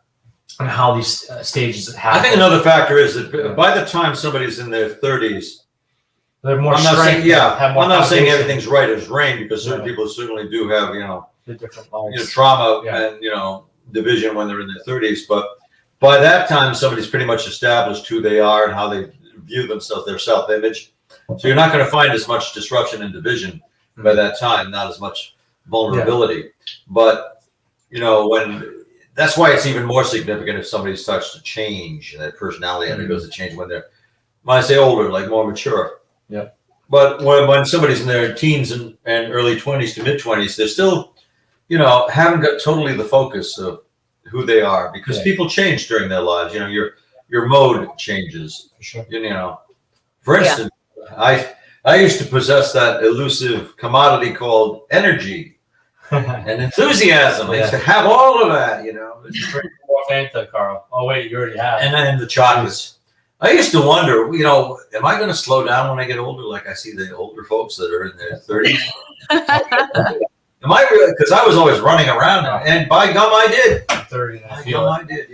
and how these stages happen. I think another factor is that by the time somebody's in their 30s, they're more I'm not saying, have more I'm not saying foundation. everything's right as rain, because certain people certainly do have, The different lives. trauma and, division when they're in their 30s. But by that time, somebody's pretty much established who they are and how they view themselves, their self-image. So you're not going to find as much disruption and division by that time, not as much vulnerability. But that's why it's even more significant if somebody starts to change, that personality undergoes a change when I say older, like more mature. Yeah. But when somebody's in their teens and early 20s to mid 20s, they're still, haven't got totally the focus of who they are, because people change during their lives. Your mode changes. For sure. For instance, I used to possess that elusive commodity called energy. And enthusiasm. I used to have all of that, Drink more Fanta, Carl. Oh wait, you already have. And then the chocolates. I used to wonder, am I going to slow down when I get older? Like I see the older folks that are in their 30s. Am I really? Because I was always running around, and by gum, I did. I'm 30 and I By feel gum, it. I did.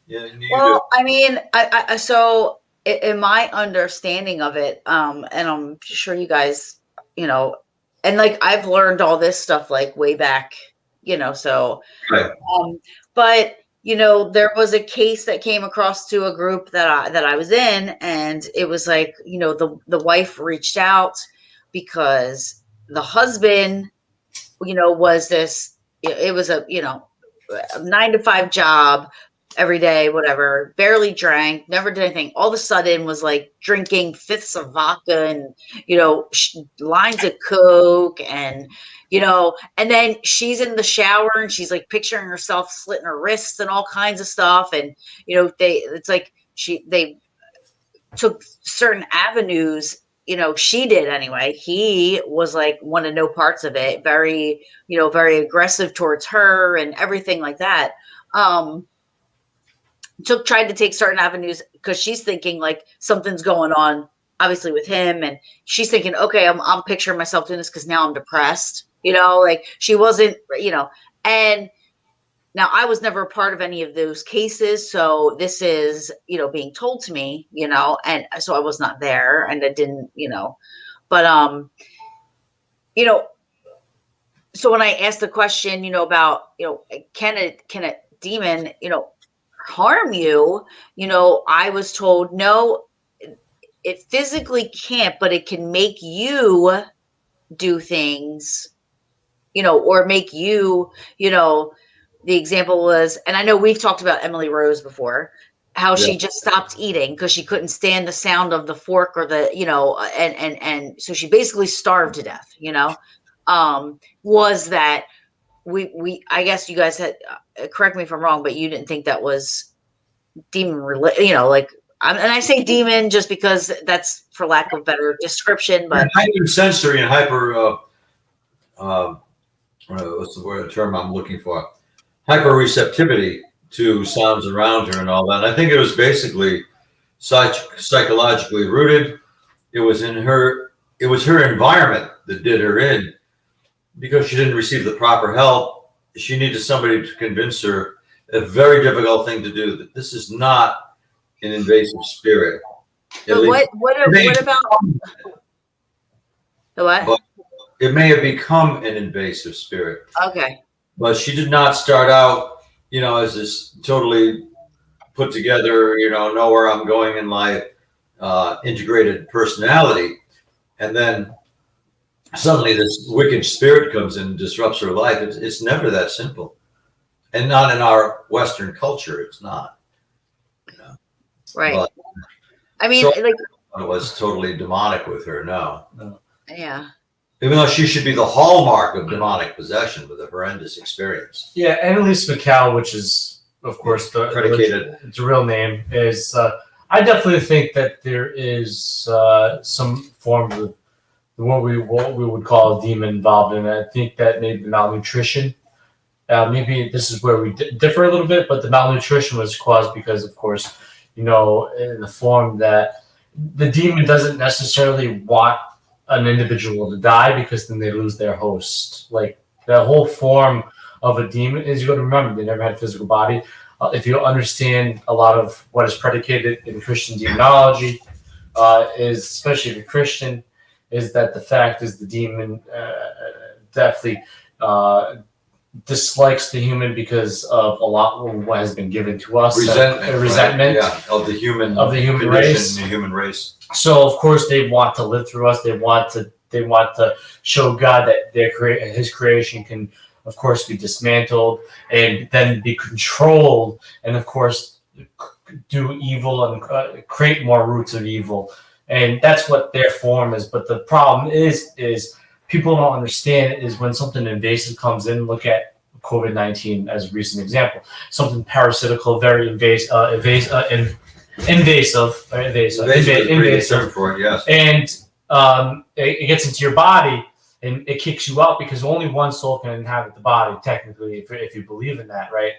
Yeah. Well, I mean, so in my understanding of it, and I'm sure you guys, and like I've learned all this stuff like way back, so, Right. But there was a case that came across to a group that I was in, and it was like, the wife reached out because the husband, was this, it was a 9-to-5 job, every day, whatever, barely drank, never did anything. All of a sudden was like drinking fifths of vodka and, lines of Coke and, and then she's in the shower and she's like picturing herself slitting her wrists and all kinds of stuff. And, they took certain avenues, she did anyway. He was like, wanted no parts of it, very, very aggressive towards her and everything like that. Tried to take certain avenues because she's thinking like something's going on, obviously with him, and she's thinking, okay, I'm picturing myself doing this because now I'm depressed, like she wasn't, and now I was never a part of any of those cases, so this is, being told to me, and so I was not there, and I didn't, but so when I asked the question, about, can a demon, harm you, I was told, no, it physically can't, but it can make you do things, or make you, the example was, and I know we've talked about Emily Rose before, how she just stopped eating because she couldn't stand the sound of the fork or the, and so she basically starved to death, was that I guess you guys had, correct me if I'm wrong, but you didn't think that was demon, like, and I say demon just because that's for lack of better description, but hypersensory and hyper, what's the term I'm looking for? Hyperreceptivity to sounds around her and all that. I think it was basically psychologically rooted. It was her environment that did her in, because she didn't receive the proper help. She needed somebody to convince her, a very difficult thing to do, that this is not an invasive spirit. But what about the what? But it may have become an invasive spirit. Okay. But she did not start out, as this totally put together, know where I'm going in life, integrated personality. And then suddenly this wicked spirit comes in and disrupts her life. It's never that simple. And not in our Western culture, it's not. Right. But, I mean, so like, it was totally demonic with her, no. Yeah. Even though she should be the hallmark of demonic possession with a horrendous experience. Yeah, Annalise McCall, which is, of course, predicated. Its real name is. I definitely think that there is some form of what we would call a demon involved in it. I think that maybe malnutrition. Maybe this is where we differ a little bit, but the malnutrition was caused because, of course, in the form that the demon doesn't necessarily want an individual to die, because then they lose their host. Like, the whole form of a demon is, you got to remember, they never had a physical body. If you understand a lot of what is predicated in Christian demonology, is, especially if you're Christian, is that the fact is the demon definitely dislikes the human because of a lot of what has been given to us. Resentment right? of the human race. The human race. So of course they want to live through us. They want to show God that His creation can, of course, be dismantled and then be controlled, and of course do evil and create more roots of evil. And that's what their form is. But the problem is people don't understand it, is when something invasive comes in. Look at COVID-19 as a recent example. Something parasitical, very invasive. For it, yes. And it gets into your body and it kicks you out, because only one soul can inhabit the body, technically, if you believe in that, right?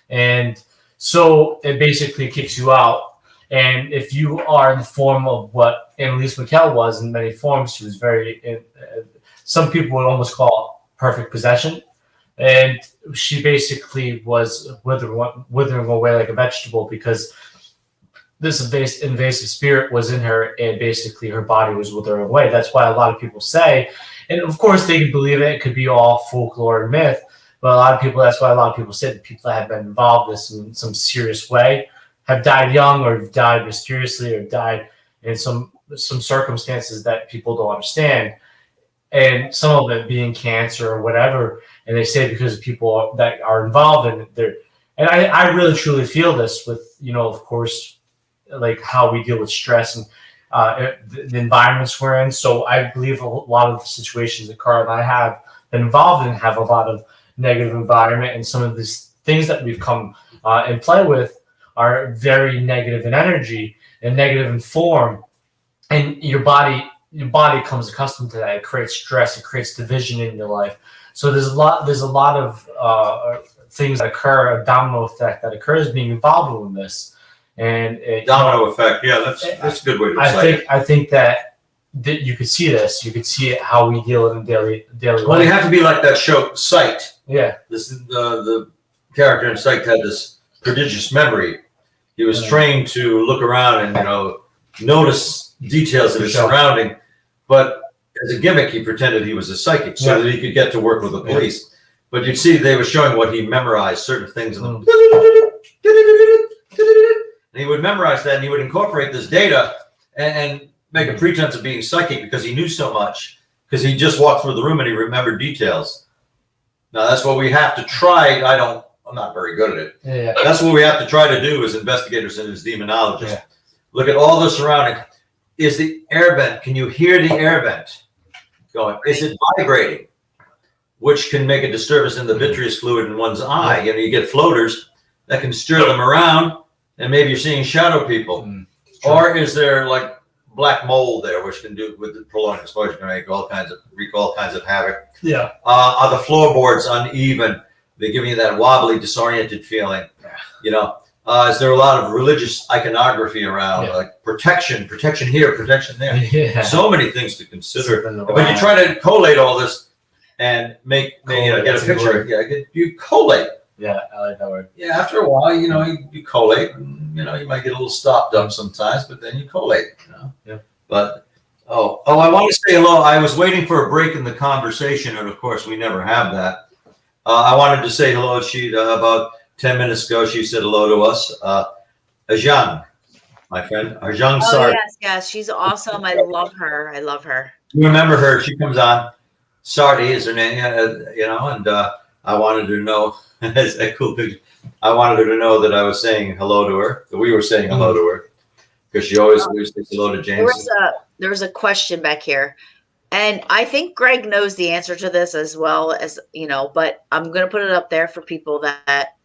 And so it basically kicks you out. And if you are in the form of what Annalise McCall was in many forms, she was very, some people would almost call it perfect possession. And she basically was withering away like a vegetable, because this invasive spirit was in her, and basically her body was withering away. That's why a lot of people say, and of course they can believe it, it could be all folklore and myth, but that's why a lot of people say that people that have been involved in this in some serious way have died young, or have died mysteriously, or died in some circumstances that people don't understand. And some of it being cancer or whatever, and they say because people that are involved in it, and I really truly feel this with, of course, like how we deal with stress and the environments we're in. So I believe a lot of the situations that Carl and I have been involved in have a lot of negative environment, and some of these things that we've come and play with are very negative in energy and negative in form, and your body comes accustomed to that. It creates stress, it creates division in your life. So there's a lot of things that occur, a domino effect that occurs being involved in this. And domino effect, yeah, that's a good way to say it. I think that you could see this. You could see it how we deal in daily life. Well, you have to be like that show, Sight. Yeah. This is the character in Sight had this prodigious memory. He was trained to look around and notice details of his surrounding, but as a gimmick, he pretended he was a psychic so that he could get to work with the police. But you'd see they were showing what he memorized, certain things, and he would memorize that, and he would incorporate this data and make a pretense of being psychic because he knew so much, because he just walked through the room and he remembered details. Now that's what we have to try. I'm not very good at it. Yeah. That's what we have to try to do as investigators and as demonologists. Yeah. Look at all the surrounding. Is the air vent? Can you hear the air vent going? Is it vibrating? Which can make a disturbance in the vitreous fluid in one's eye. You get floaters that can stir them around, and maybe you're seeing shadow people. Or is there like black mold there, which can do with the prolonged exposure, can wreak all kinds of havoc. Yeah. Are the floorboards uneven? They give you that wobbly, disoriented feeling. Is there a lot of religious iconography around, like protection here, protection there? Yeah. So many things to consider. But you try to collate all this and get a picture. You collate. Yeah, I like that word. Yeah, after a while, you collate. And, you might get a little stopped up sometimes, but then you collate. Yeah. But I want to say hello. I was waiting for a break in the conversation, and of course, we never have that. I wanted to say hello. She about 10 minutes ago, she said hello to us. Ajang, my friend, Ajang Sart. Yes, she's awesome. I love her. You remember her? She comes on. Sardi is her name, and I wanted her to know. That's a cool picture. I wanted her to know that I was saying hello to her. That we were saying hello to her, because she always says hello to James. There was a question back here, and I think Greg knows the answer to this as well as but I'm going to put it up there for people that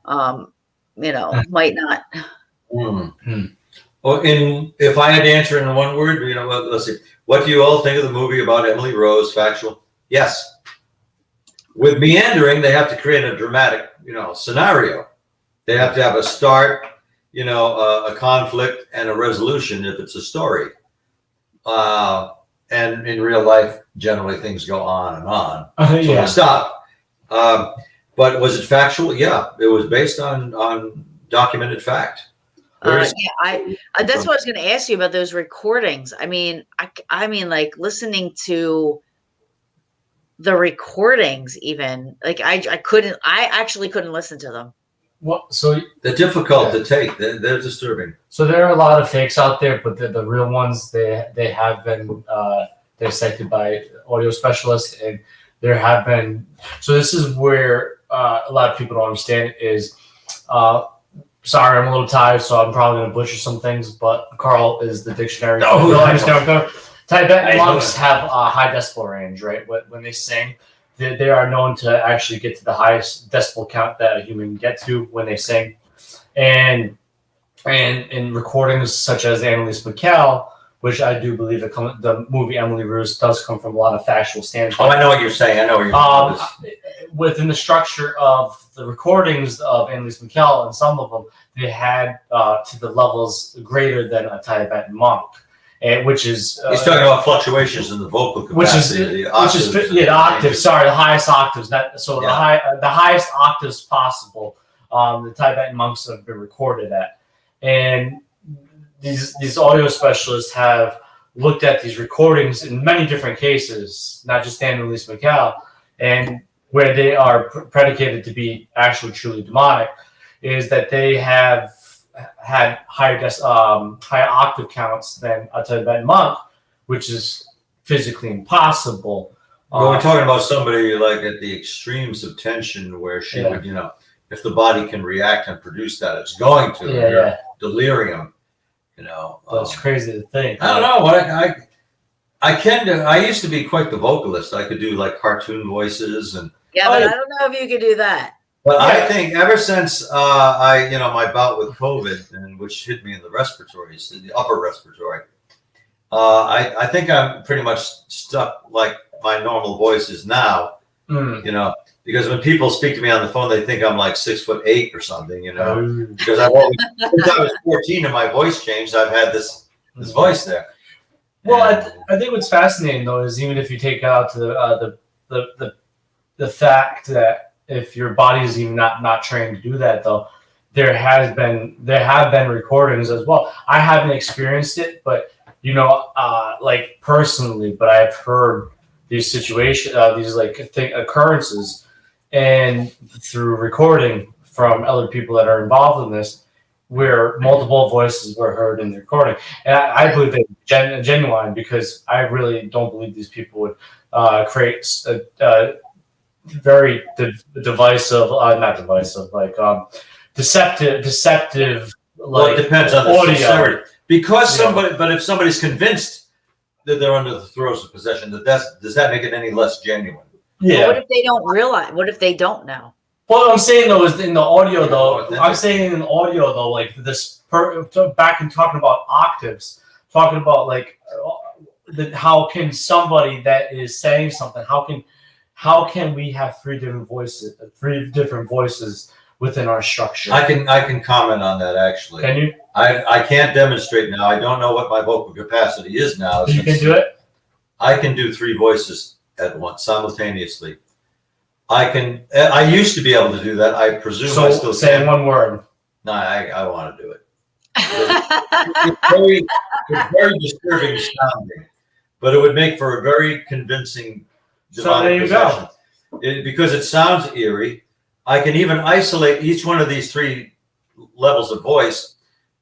might not. Well, if I had to answer in one word, let's see. What do you all think of the movie about Emily Rose? Factual? Yes. With meandering, they have to create a dramatic, scenario. They have to have a start, a conflict, and a resolution if it's a story. And in real life, generally things go on and on. So they stop. But was it factual? Yeah, it was based on documented fact. That's what I was going to ask you about those recordings. I mean, like listening to the recordings, even like I actually couldn't listen to them. What? So they're difficult to take. They're disturbing. So there are a lot of fakes out there, but the real ones they have been dissected by audio specialists, and there have been. So this is where a lot of people don't understand is. Sorry, I'm a little tired, so I'm probably going to butcher some things, but Carl is the dictionary. Tibetan monks have a high decibel range, right? When they sing, they are known to actually get to the highest decibel count that a human can get to when they sing. And in recordings such as Annalise McCall, which I do believe the movie Emily Rose does come from a lot of factual standpoint. Oh, I know what you're saying. I know what you're saying. Within the structure of the recordings of Annalise McCall, and some of them, they had to the levels greater than a Tibetan monk. Which is he's talking about fluctuations in the vocal capacity, the octaves. Sorry, the highest octaves. The highest octaves possible. The Tibetan monks have been recorded at, and these audio specialists have looked at these recordings in many different cases, not just Annalise McCall, and where they are predicated to be actually truly demonic, is that they have had higher octave counts than a Tibetan monk, which is physically impossible. Well, we're talking about somebody like at the extremes of tension, where she would, if the body can react and produce that, it's going to. Yeah. Delirium, you know. That's crazy to think. I don't know what I can do. I used to be quite the vocalist. I could do like cartoon voices and. Yeah, but I don't know if you could do that. But I think ever since my bout with COVID, and which hit me in the respiratories, the upper respiratory, I think I'm pretty much stuck like my normal voice is now. You know, because when people speak to me on the phone, they think I'm like 6'8" or something. You know, because I've always, since I was 14 and my voice changed, I've had this voice there. Well, I think what's fascinating though is even if you take out the fact that if your body is even not trained to do that, though, there have been recordings as well. I haven't experienced it, but like personally, but I've heard these situations, these occurrences, and through recording from other people that are involved in this, where multiple voices were heard in the recording. And I believe they're genuine, because I really don't believe these people would create very divisive, not divisive, like deceptive. Well, like, it depends on the audio. sincerity. Because but if somebody's convinced that they're under the throes of possession, does that make it any less genuine? Yeah. But what if they don't realize? What if they don't know? What I'm saying though is in the audio though. I'm saying in audio though, like this. Back and talking about octaves, talking about like how can somebody that is saying something, how can we have three different voices within our structure? I can comment on that actually. Can you? I can't demonstrate now. I don't know what my vocal capacity is now. You can do it? I can do three voices at once simultaneously. I used to be able to do that. I presume I still say can. one word. No, I want to do it. It's very disturbing sounding, but it would make for a very convincing demonic possession. Because it sounds eerie. I can even isolate each one of these three levels of voice.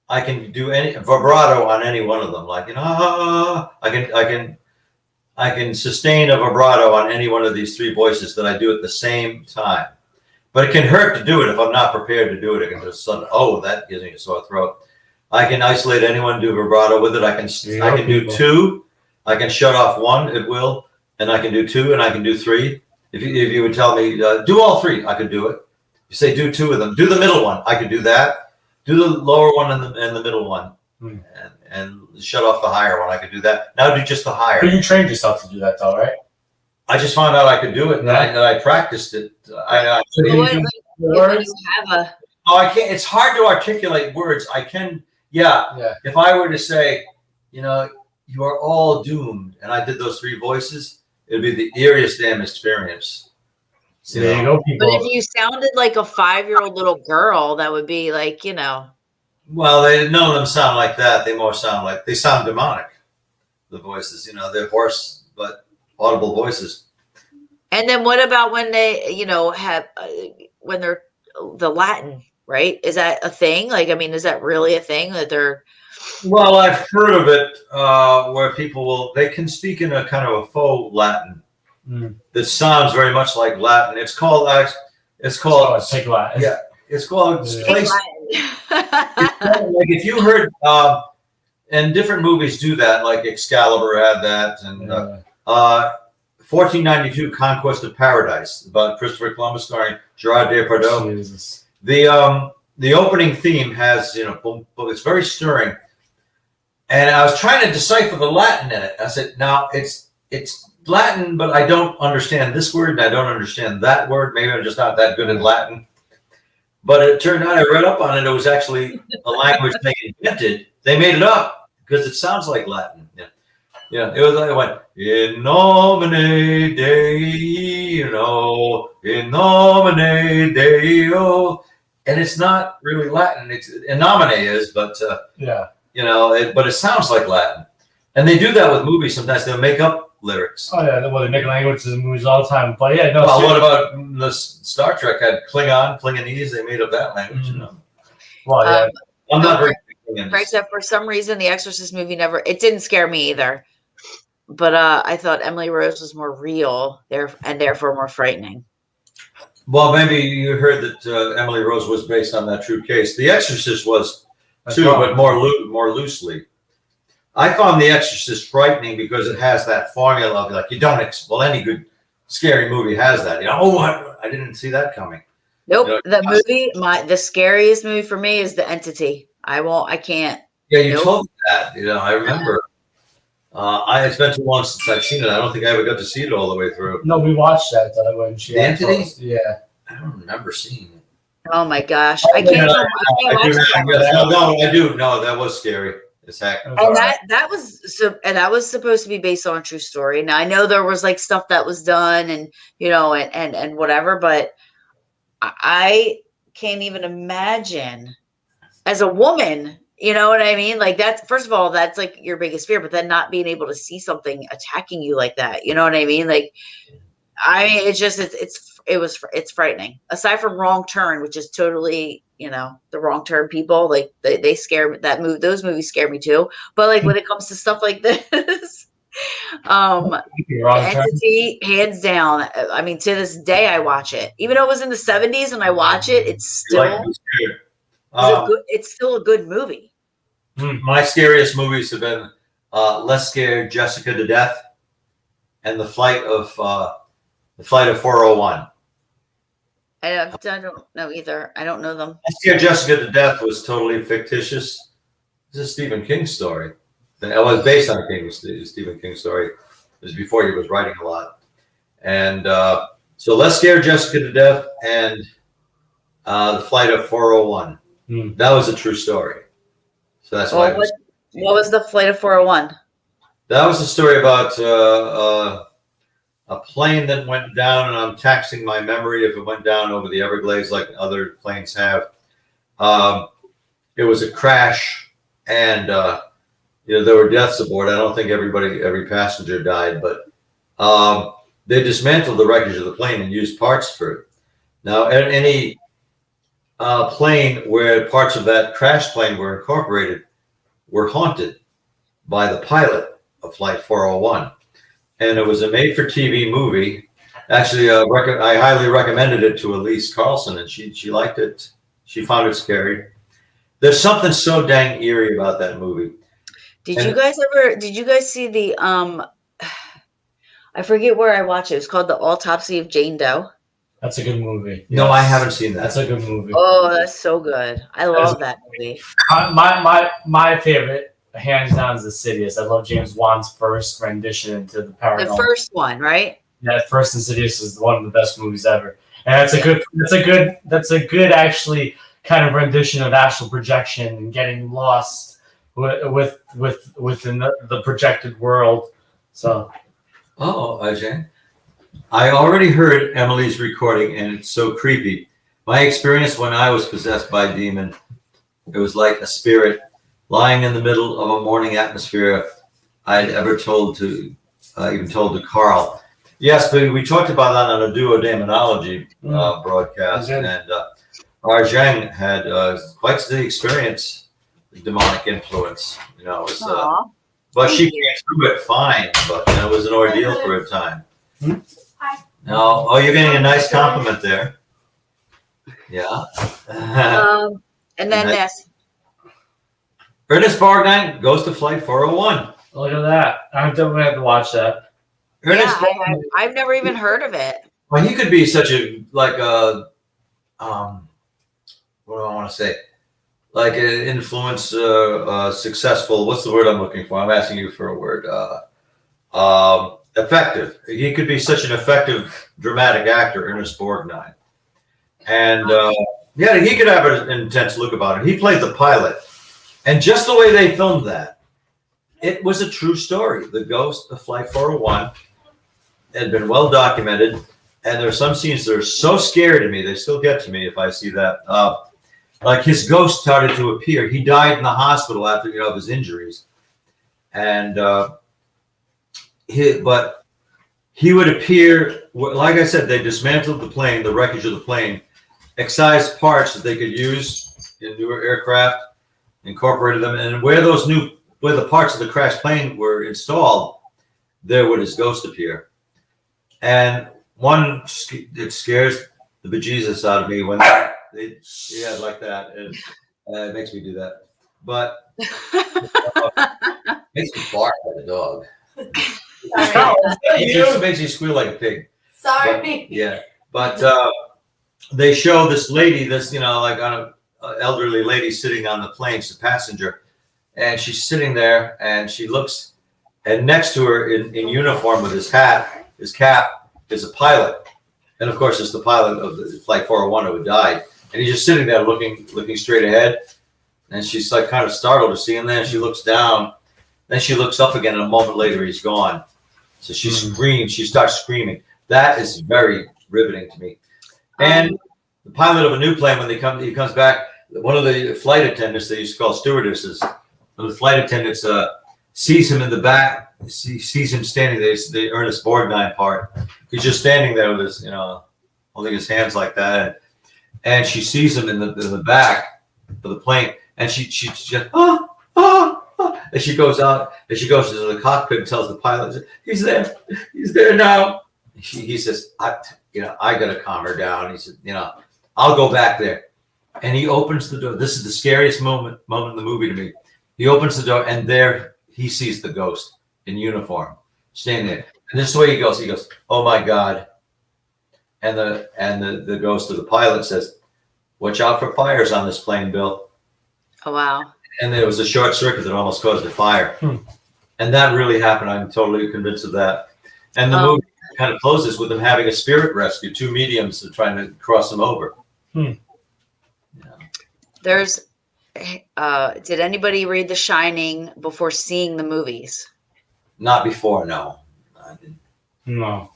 I can do any vibrato on any one of them, like I can sustain a vibrato on any one of these three voices that I do at the same time. But it can hurt to do it if I'm not prepared to do it. It can just suddenly, that gives me a sore throat. I can isolate anyone, do vibrato with it. I can do two. I can shut off one at will, and I can do two, and I can do three. If you would tell me do all three, I could do it. You say do two of them. Do the middle one. I could do that. Do the lower one and the middle one, and shut off the higher one. I could do that. Now do just the higher. But you trained yourself to do that, though, right? I just found out I could do it, and I practiced it. So you do words? I can't. It's hard to articulate words. I can. Yeah. If I were to say, you are all doomed, and I did those three voices, it would be the eeriest damn experience. So there you go, people. But if you sounded like a 5-year-old little girl, that would be like, Well, none of them sound like that. They sound demonic. The voices, they're hoarse but audible voices. And then what about when they, have when they're the Latin, right? Is that a thing? Like, I mean, is that really a thing that they're? Well, I've heard of it where people they can speak in a kind of a faux Latin that sounds very much like Latin. It's called fake Latin. Yeah, it's called Latin. Like if you heard, and different movies do that, like Excalibur had that, and 1492 Conquest of Paradise about Christopher Columbus starring Gerard Depardieu. Jesus. The opening theme has, it's very stirring. And I was trying to decipher the Latin in it. I said, now it's Latin, but I don't understand this word and I don't understand that word. Maybe I'm just not that good at Latin. But it turned out I read up on it. It was actually a language they invented. They made it up because it sounds like Latin. Yeah. It went in nomine Dei, in nomine Deo. And it's not really Latin. It's in nomine is, but but it sounds like Latin. And they do that with movies sometimes. They'll make up lyrics. Oh yeah, well they make languages in movies all the time. But yeah, no. Well, what about the Star Trek had Klingonese? They made up that language. Well, yeah. I'm not very. Except for some reason, the Exorcist movie it didn't scare me either. But I thought Emily Rose was more real and therefore more frightening. Well, maybe you heard that Emily Rose was based on that true case. The Exorcist was too, but more loosely. I found The Exorcist frightening because it has that formula of like you don't. Well, any good scary movie has that. You know, oh, I didn't see that coming. Nope. You know, The scariest movie for me is The Entity. I can't. Yeah, you Nope. told me that. You know, I remember. It's been too long since I've seen it. I don't think I ever got to see it all the way through. No, we watched that when she The Entity? Yeah. I don't remember seeing it. Oh my gosh. I can't watch that. I do. No, that was scary. It's heck. And that was supposed to be based on a true story. Now I know there was like stuff that was done and and whatever, but I can't even imagine as a woman, you know what I mean? Like that's first of all, that's like your biggest fear, but then not being able to see something attacking you like that, you know what I mean? Like I mean, it's frightening. Aside from Wrong Turn, which is totally, the Wrong Turn people, like they scare me. Those movies scare me too. But like when it comes to stuff like this, Entity, hands down. I mean, to this day, I watch it, even though it was in the 70s, and I watch it. It's still it's still a good movie. My scariest movies have been Let's Scare Jessica to Death and The Flight of 401. I don't know either. I don't know them. Let's Scare Jessica to Death was totally fictitious. It's a Stephen King story. It was based on a Stephen King story. It was before he was writing a lot. And so Let's Scare Jessica to Death and The Flight of 401. That was a true story. So that's why. What was The Flight of 401? That was a story about a plane that went down, and I'm taxing my memory if it went down over the Everglades like other planes have. It was a crash, and there were deaths aboard. I don't think every passenger died, but they dismantled the wreckage of the plane and used parts for it. Now, any plane where parts of that crash plane were incorporated were haunted by the pilot of Flight 401. And it was a made-for-TV movie. Actually, I highly recommended it to Elise Carlson, and she liked it. She found it scary. There's something so dang eerie about that movie. Did you guys see the I forget where I watched it. It was called The Autopsy of Jane Doe. That's a good movie. No, I haven't seen that. That's a good movie. Oh, that's so good. I love that movie. My favorite, hands down, is Insidious. I love James Wan's first rendition into the Paranormal. The first one, right? Yeah, first Insidious is one of the best movies ever, and that's a good actually kind of rendition of astral projection and getting lost within the projected world. So, Ajay, I already heard Emily's recording, and it's so creepy. My experience when I was possessed by a demon, it was like a spirit lying in the middle of a morning atmosphere. I'd ever told to Carl. Yes, but we talked about that on a Duo Daemonologie broadcast, and Arjang had quite the experience, the demonic influence. But she came through it fine, but it was an ordeal for a time. Hi. No, you're getting a nice compliment there. Yeah. And then this. Ernest Borgnine goes to Flight 401. Look at that. I'm definitely have to watch that. Ernest I've never even heard of it. Well, he could be such a what do I want to say? Like an influence, successful. What's the word I'm looking for? I'm asking you for a word. Effective. He could be such an effective dramatic actor, Ernest Borgnine. And he could have an intense look about it. He played the pilot, and just the way they filmed that, it was a true story. The ghost of Flight 401 had been well documented, and there are some scenes that are so scary to me. They still get to me if I see that. Like his ghost started to appear. He died in the hospital after his injuries, and but he would appear. Like I said, they dismantled the plane, the wreckage of the plane, excised parts that they could use in newer aircraft, incorporated them, and where the parts of the crashed plane were installed, there would his ghost appear. And it scares the bejesus out of me when yeah, like that. And it makes me do that. But makes me bark like a dog. It makes you squeal like a pig. Sorry. But they show this lady, like on an elderly lady sitting on the plane, she's a passenger, and she's sitting there, and she looks, and next to her in uniform with his cap, is a pilot, and of course it's the pilot of the Flight 401 who had died, and he's just sitting there looking straight ahead, and she's like kind of startled to see him. Then she looks down, then she looks up again, and a moment later he's gone. So she screams, she starts screaming. That is very riveting to me. And the pilot of a new plane, when he comes back, one of the flight attendants, they used to call stewardesses, one of the flight attendants sees him in the back, sees him standing there, the Ernest Borgnine part. He's just standing there with his, holding his hands like that. And she sees him in the back of the plane, and she just, and she goes out, and she goes to the cockpit and tells the pilot, he's there now. He says, I got to calm her down. He said, I'll go back there. And he opens the door. This is the scariest moment in the movie to me. He opens the door, and there he sees the ghost in uniform standing there. And this is the way he goes. He goes, oh my God. And the ghost of the pilot says, watch out for fires on this plane, Bill. Oh, wow. And there was a short circuit that almost caused a fire. And that really happened. I'm totally convinced of that. And the movie kind of closes with them having a spirit rescue, 2 mediums trying to cross them over. There's, did anybody read The Shining before seeing the movies? Not before, no. I didn't. No.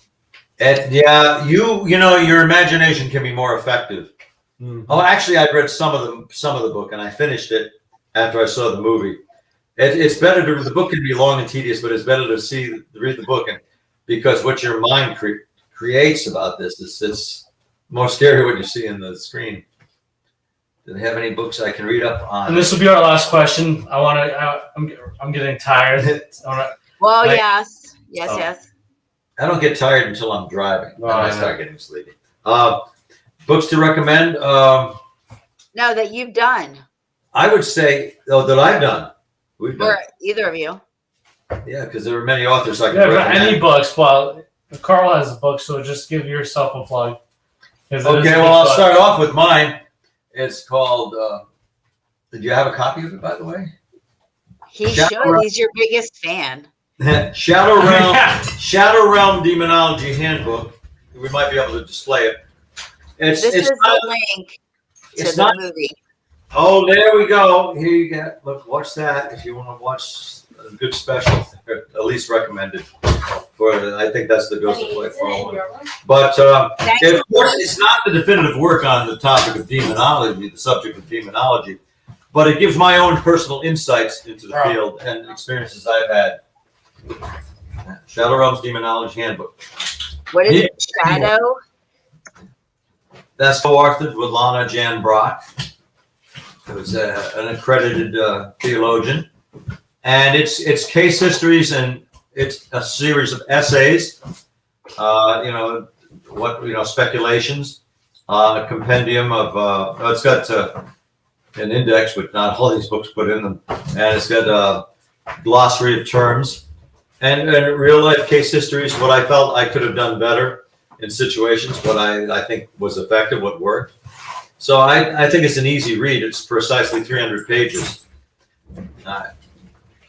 Your imagination can be more effective. Oh, actually, I'd read some of the book, and I finished it after I saw the movie. It's better the book can be long and tedious, but it's better to read the book, and because what your mind creates about this it's more scary what you see in the screen. Do they have any books I can read up on? And this will be our last question. I'm getting tired. Yes. I don't get tired until I'm driving. Then I start getting sleepy. Books to recommend? No, that you've done. I would say, that I've done. We've done. Or either of you. Yeah, because there are many authors I can recommend. Any books? Well, Carl has a book, so just give yourself a plug. Okay, I'll start off with mine. It's called, did you have a copy of it, by the way? He should. He's your biggest fan. Shadow Realm Demonology Handbook. We might be able to display it. This is the link to the movie. Oh, there we go. Here you go. Look, watch that if you want to watch a good special. At least recommended. I think that's the Ghost of Flight 401. But of course, it's not the definitive work on the topic of demonology, the subject of demonology, but it gives my own personal insights into the field and experiences I've had. Shadow Realms Demonology Handbook. What is it? Shadow? That's co-authored with Lana Jan Brock, who's an accredited theologian. And it's case histories, and it's a series of essays, speculations, a compendium of, it's got an index with not all these books put in them, and it's got a glossary of terms, and real life case histories, what I felt I could have done better in situations, what I think was effective, what worked. So I think it's an easy read. It's precisely 300 pages.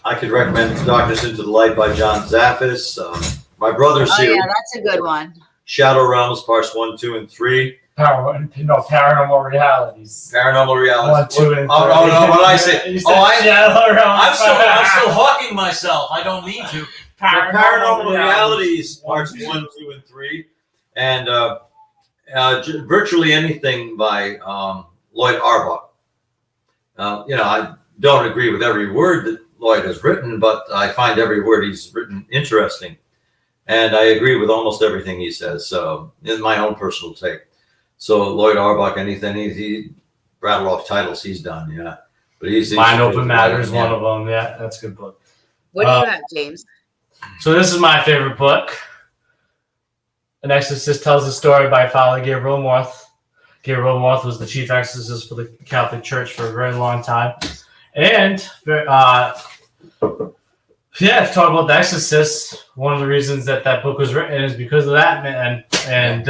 I could recommend Darkness into the Light by John Zaffis. My brother's series. Yeah, that's a good one. Shadow Realms, parts 1, 2, and 3. Paranormal Realities. Paranormal Realities. 1, 2, and 3. Oh, no, what I say? I'm still hawking myself. I don't mean to. Paranormal Realities, parts 1, 2, and 3. And virtually anything by Lloyd Arbach. I don't agree with every word that Lloyd has written, but I find every word he's written interesting. And I agree with almost everything he says. So, in my own personal take. So, Lloyd Arbach, anything he rattle off titles he's done, yeah. But he's Mind Open Matters, one of them. Yeah, that's a good book. What do you have, James? So, this is my favorite book. An Exorcist tells the story by Father Gabriel Morth. Gabriel Moth was the chief exorcist for the Catholic Church for a very long time. And to talk about The Exorcist, one of the reasons that book was written is because of that man. And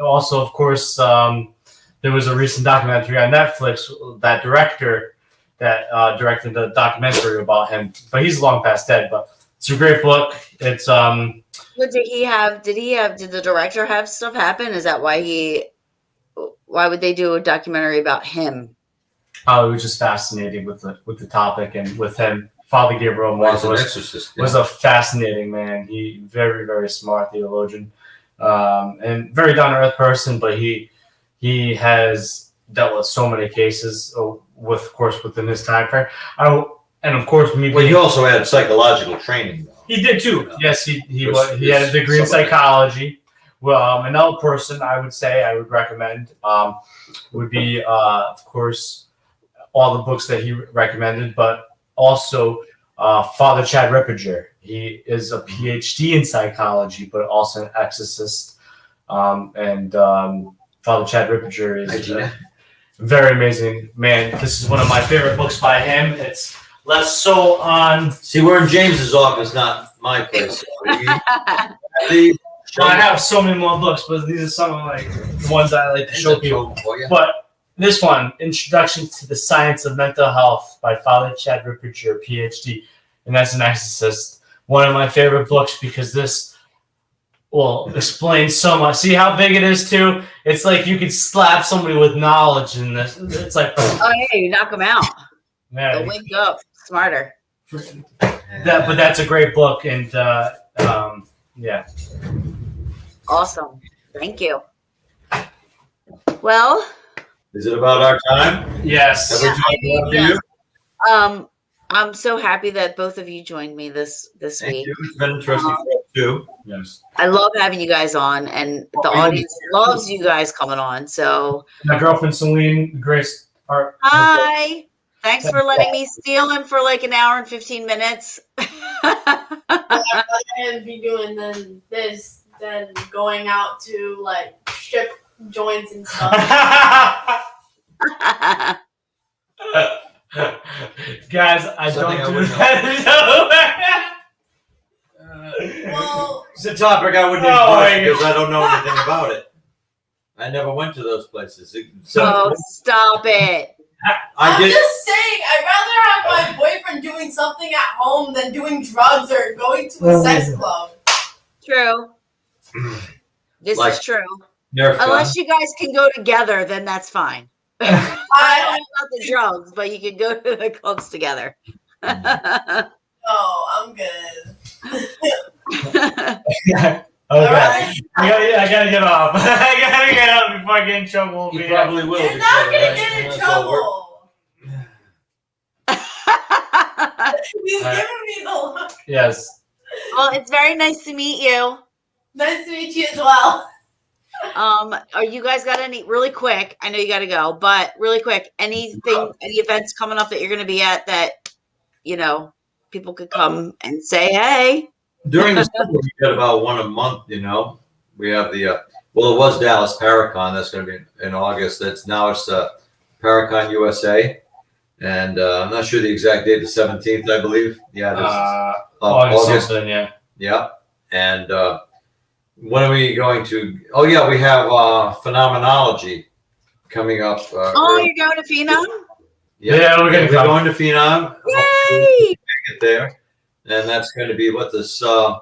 also, of course, there was a recent documentary on Netflix, that director that directed the documentary about him. But he's long past dead, but it's a great book. It's What did he have? Did the director have stuff happen? Is that why would they do a documentary about him? Oh, it was just fascinating with the topic and with him. Father Gabriel Moth was a fascinating man. He very, very smart theologian, and very down to earth person. But he has dealt with so many cases, of course, within his time frame. And of course, he also had psychological training, though. He did too. Yes, he had a degree in psychology. Well, another person I would recommend would be, of course, all the books that he recommended, but also Father Chad Ripperger. He is a PhD in psychology, but also an exorcist. And Father Chad Ripperger is a very amazing man. This is one of my favorite books by him. It's less so on. See, we're in James's office, not my place. I have so many more books, but these are some of the ones I like to show people. But this one, Introduction to the Science of Mental Health by Father Chad Ripperger, PhD, and that's an exorcist. One of my favorite books because this will explain so much. See how big it is too? It's like you could slap somebody with knowledge in this. It's like, oh yeah, you knock them out. Man, they'll wake up smarter. But that's a great book, and yeah. Awesome. Thank you. Well, is it about our time? Yes. Yes. I'm so happy that both of you joined me this week. It's been interesting too. Yes. I love having you guys on, and the audience loves you guys coming on. So my girlfriend Celine Grace. Hi. Thanks for letting me steal him for like an hour and 15 minutes. And be doing than going out to like strip joints and stuff. Guys, I don't do that. Well, it's a topic I wouldn't even because I don't know anything about it. I never went to those places. So stop it. I'm just saying, I'd rather have my boyfriend doing something at home than doing drugs or going to a sex club. True. This is true. Unless you guys can go together, then that's fine. I don't know about the drugs, but you can go to the clubs together. Oh, I'm good. Okay. Right. I gotta get off. I gotta get off before I get in trouble. You probably will. You're not gonna get in trouble. He's giving me the look. Yes. Well, it's very nice to meet you. Nice to meet you as well. Are you guys got any really quick? I know you got to go, but really quick, any events coming up that you're going to be at that people could come and say, hey. During the summer, we get about one a month. We have the it was Dallas Paracon. That's going to be in August. It's Paracon USA, and I'm not sure the exact date. The 17th, I believe. Yeah, August. Yeah. Yeah, and when are we going to? Oh yeah, we have Phenomenology coming up. You're going to Phenom? Yeah, we're going to Phenom. Yay! Get there. And that's going to be this 3rd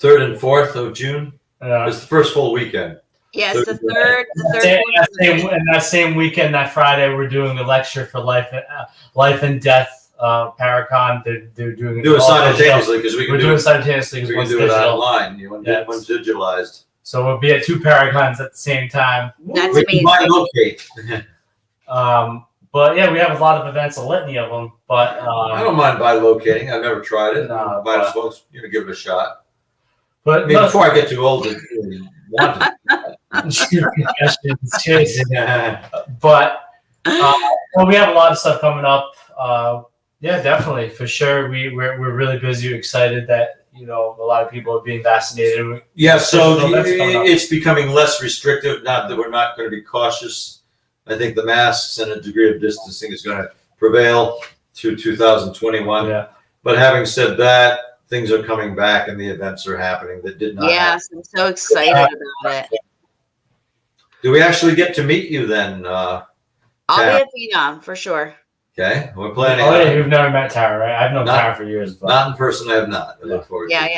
and 4th of June. It's the first full weekend. Yes, the third. And that same weekend, that Friday, we're doing a lecture for life and death. Paracon. They're doing it simultaneously because we can do it simultaneously. We can do it online. One's digitalized. So we'll be at 2 Paracons at the same time. That's amazing. But yeah, we have a lot of events, a litany of them. But I don't mind bilocating. I've never tried it. Might as well give it a shot. But before I get too old to want to. But we have a lot of stuff coming up. Yeah, definitely, for sure. We're really busy. Excited that you know, a lot of people are being vaccinated. Yeah, so That's coming up. it's becoming less restrictive. Not that we're not going to be cautious. I think the masks and a degree of distancing is going to prevail through 2021. Yeah. But having said that, things are coming back and the events are happening that did not happen. Yes, I'm so excited about it. Do we actually get to meet you then? I'll Tara? be at Phenom for sure. Okay, we're planning Oh on yeah, it. you've never met Tara, right? I've known Not- Tara for years. But Not in person, I have not. I look forward to it.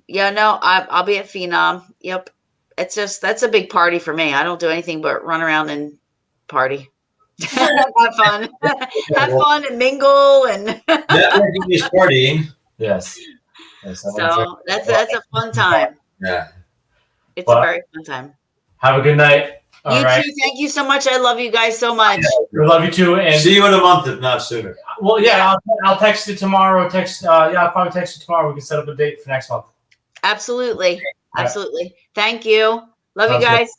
Yeah. No, I'll be at Phenom. Yep. It's just that's a big party for me. I don't do anything but run around and party. Have fun. Have fun and mingle and Networking is partying. yes. so that's a fun time. Yeah. It's Well, a very fun time. Have a good night. All You right. too. Thank you so much. I love you guys so much. We love you too. And See you in a month, if not sooner. well, yeah, I'll text you tomorrow. I'll probably text you tomorrow. We can set up a date for next month. Absolutely. Absolutely. Thank you. Love you Sounds good. guys.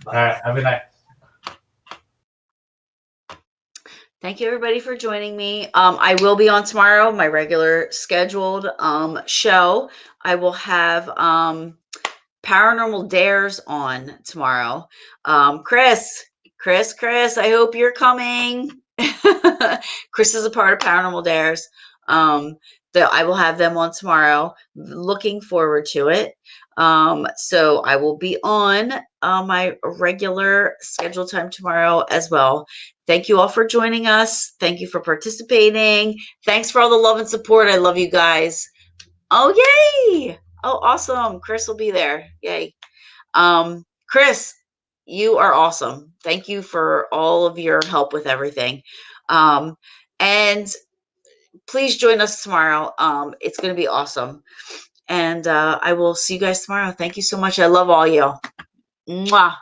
All right. Have a good night. Thank you everybody for joining me. I will be on tomorrow, my regular scheduled show. I will have Paranormal Dares on tomorrow. Chris, I hope you're coming. Chris is a part of Paranormal Dares. I will have them on tomorrow. Looking forward to it. So I will be on my regular scheduled time tomorrow as well. Thank you all for joining us. Thank you for participating. Thanks for all the love and support. I love you guys. Oh, yay. Oh, awesome. Chris will be there. Yay. Chris, you are awesome. Thank you for all of your help with everything. And please join us tomorrow. It's going to be awesome. And I will see you guys tomorrow. Thank you so much. I love all you. Mwah.